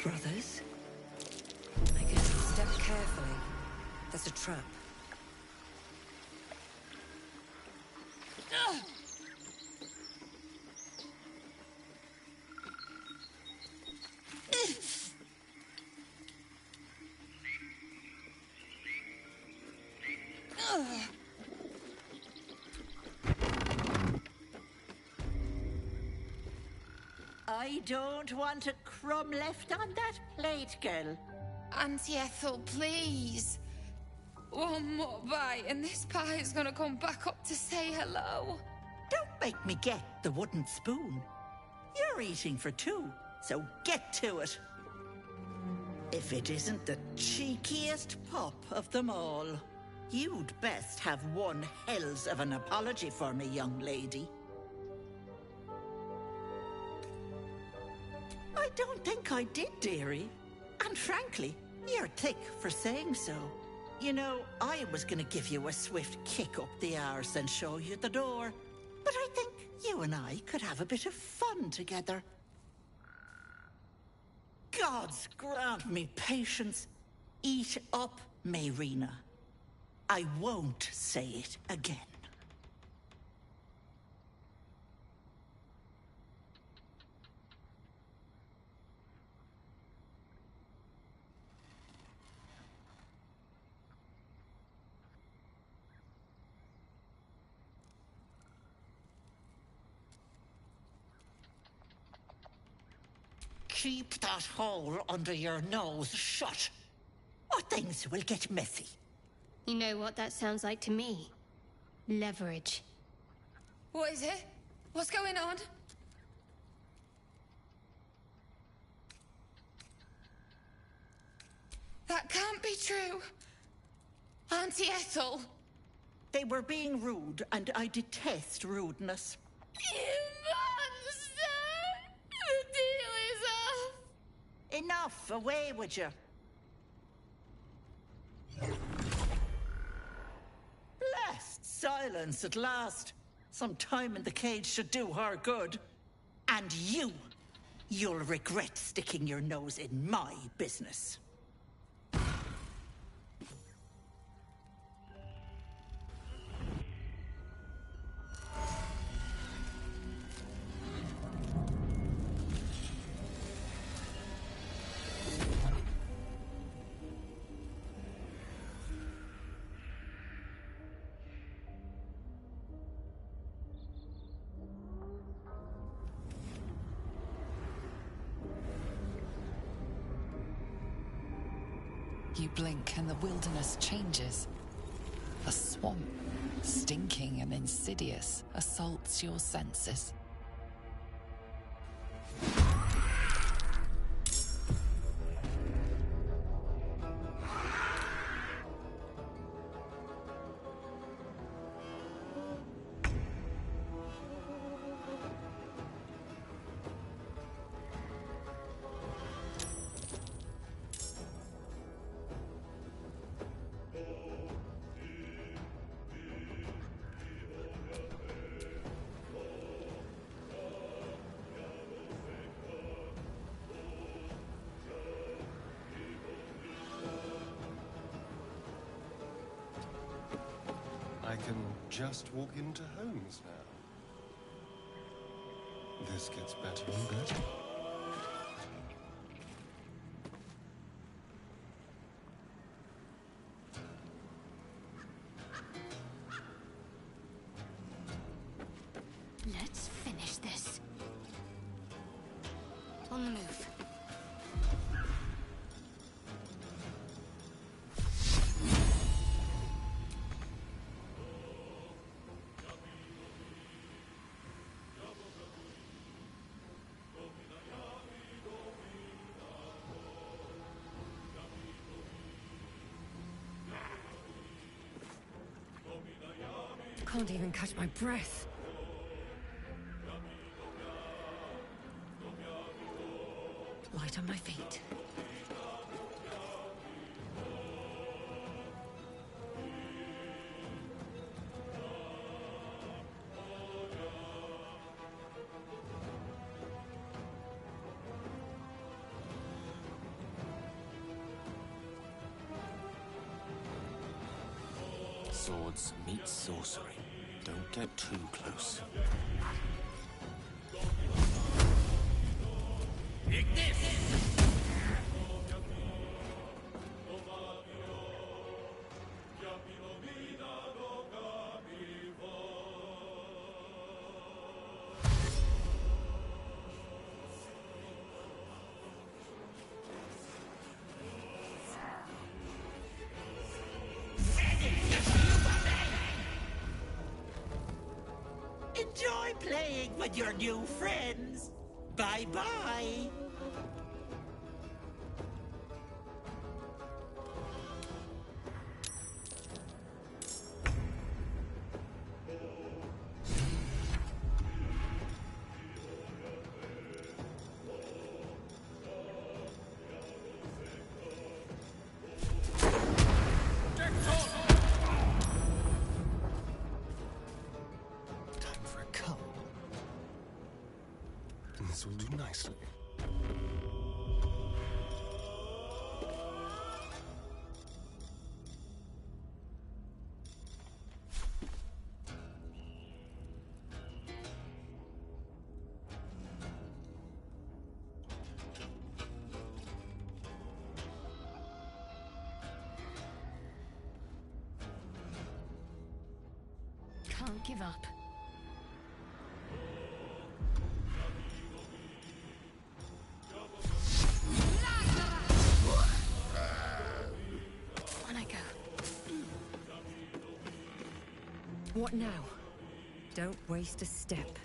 Brothers? I guess step carefully. There's a trap. I don't want a crumb left on that plate, girl. Auntie Ethel, please. One more bite and this pie is gonna come back up to say hello. Don't make me get the wooden spoon. You're eating for two, so get to it. If it isn't the cheekiest pup of them all, you'd best have one hells of an apology for me, young lady. I don't think I did, dearie. And frankly, you're thick for saying so. You know, I was gonna give you a swift kick up the arse and show you the door. But I think you and I could have a bit of fun together. Gods grant me patience. Eat up, Mayrina. I won't say it again. Keep that hole under your nose shut, or things will get messy. You know what that sounds like to me? Leverage. What is it? What's going on? That can't be true. Auntie Ethel. They were being rude, and I detest rudeness. You monster! The deal is off! Enough! Away with you! Blessed silence at last. Some time in the cage should do her good. And you'll regret sticking your nose in my business. You blink and the wilderness changes. A swamp, stinking and insidious, assaults your senses. I can just walk into homes now. This gets better and better. Let's finish this. On the move. Can't even catch my breath. Light on my feet. swords meet sorcery. Don't get too close. Enjoy playing with your new friends. Bye-bye. Time for a cup. And this will do nicely. Can't give up. On I go. What now? Don't waste a step.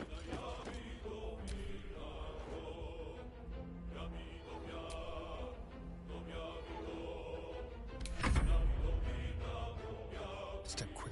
Step quick.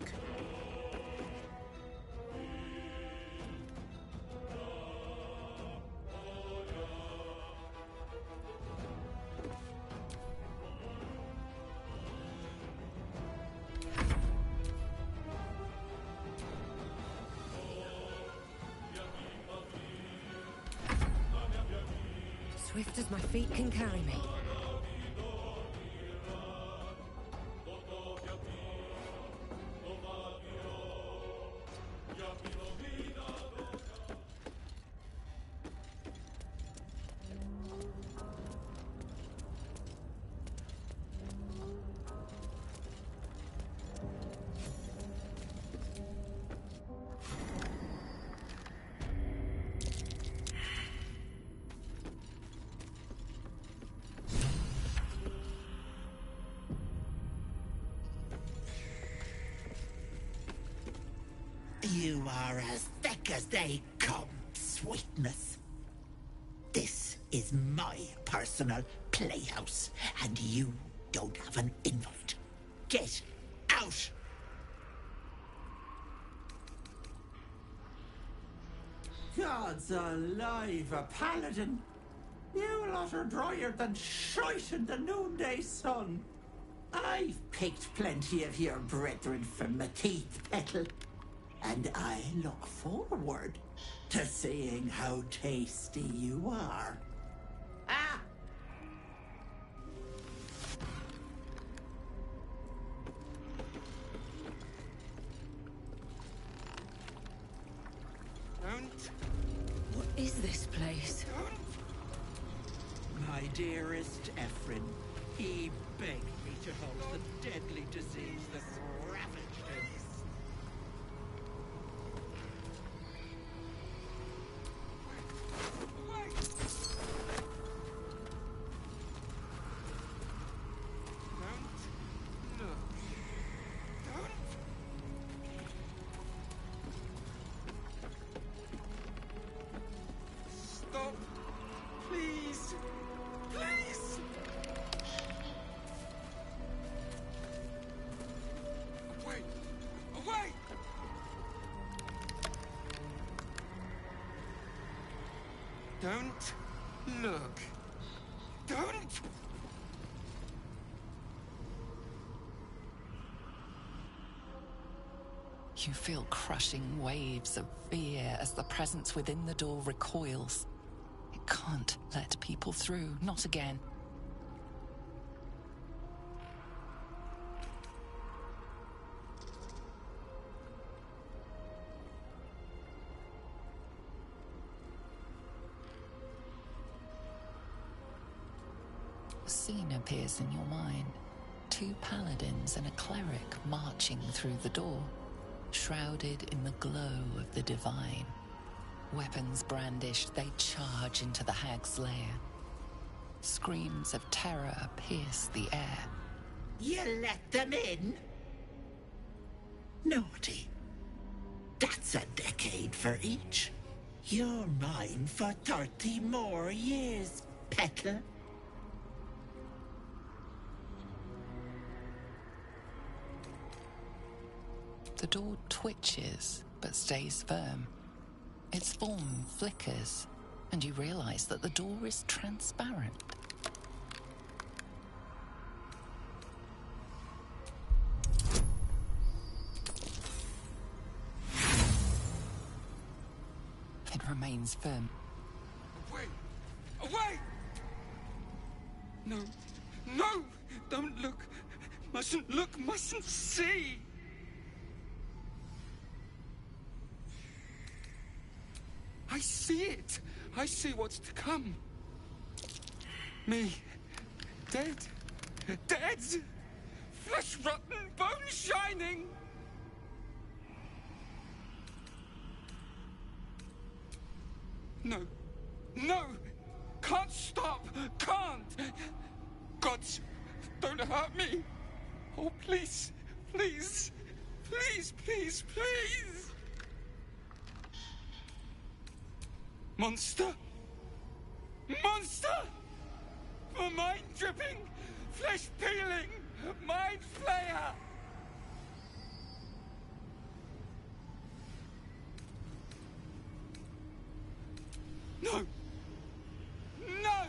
Swift as my feet can carry me. You are as thick as they come, sweetness. This is my personal playhouse, and you don't have an invite. Get out! God's alive, a paladin! You lot are drier than shite in the noonday sun. I've picked plenty of your brethren from my teeth, Petal. And I look forward to seeing how tasty you are. Ah! Don't. What is this place? My dearest Ephraim, he begged me to halt the deadly disease that ravaged him. Stop! Please! Please! Away! Away! Don't look. Don't! You feel crushing waves of fear as the presence within the door recoils. It can't let people through, not again. scene appears in your mind. 2 paladins and a cleric marching through the door, shrouded in the glow of the divine. Weapons brandished, they charge into the hag's lair. Screams of terror pierce the air. You let them in? Naughty. That's a decade for each. You're mine for 30 more years, petal. The door twitches, but stays firm. Its form flickers, and you realize that the door is transparent. It remains firm. Away! Away! No. No! Don't look! Mustn't look, mustn't see! I see it! I see what's to come. Me. Dead. Dead! Flesh rotten, bone shining! No. No! Can't stop! Can't! Gods, don't hurt me! Oh, please, please, please, please, please! Monster! Monster! For mind dripping, flesh peeling, mind flayer! No! No!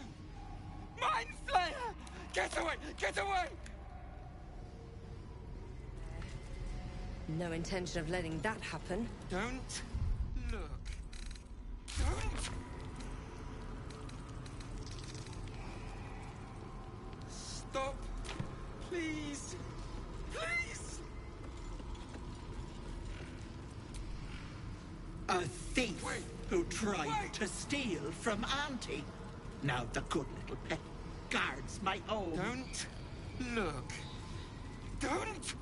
Mind flayer! Get away! Get away! No intention of letting that happen. Don't look. Don't! Stop! Please! Please! A thief who tried to steal from Auntie. Now the good little pet guards my home. Don't look. Don't!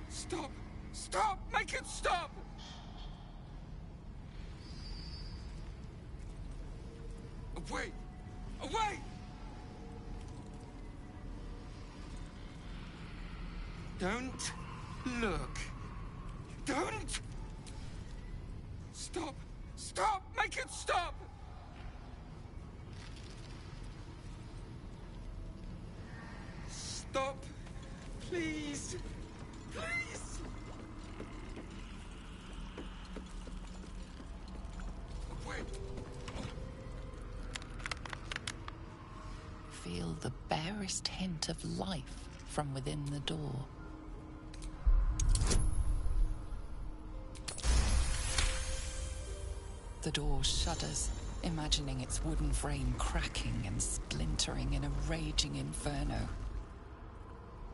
Stop! Stop! Make it stop! Away! Away! Don't look. Don't! Stop! Stop! Make it stop! Stop! Please! Please! Wait! Feel the barest hint of life from within the door. The door shudders, imagining its wooden frame cracking and splintering in a raging inferno.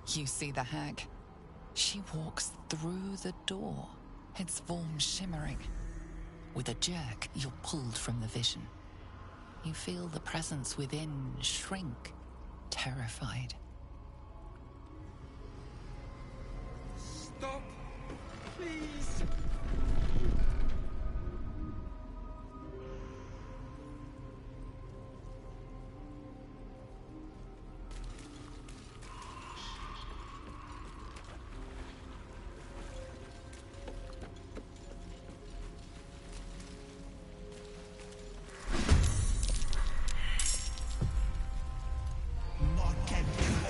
You see the hag. She walks through the door, its form shimmering. With a jerk, you're pulled from the vision. You feel the presence within shrink, terrified. Stop! Please! What can you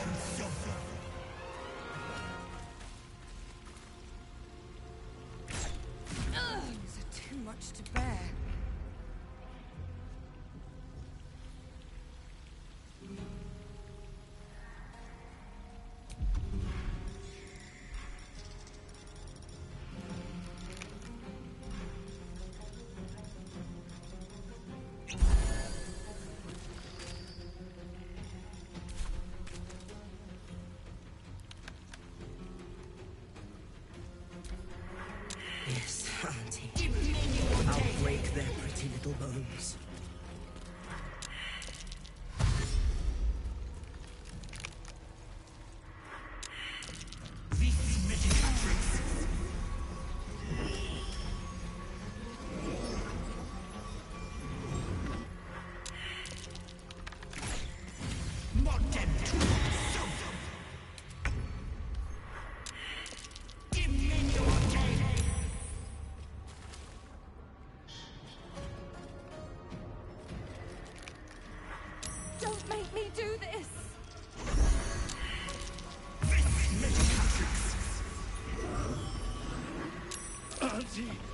little bones. Don't make me do this! Auntie!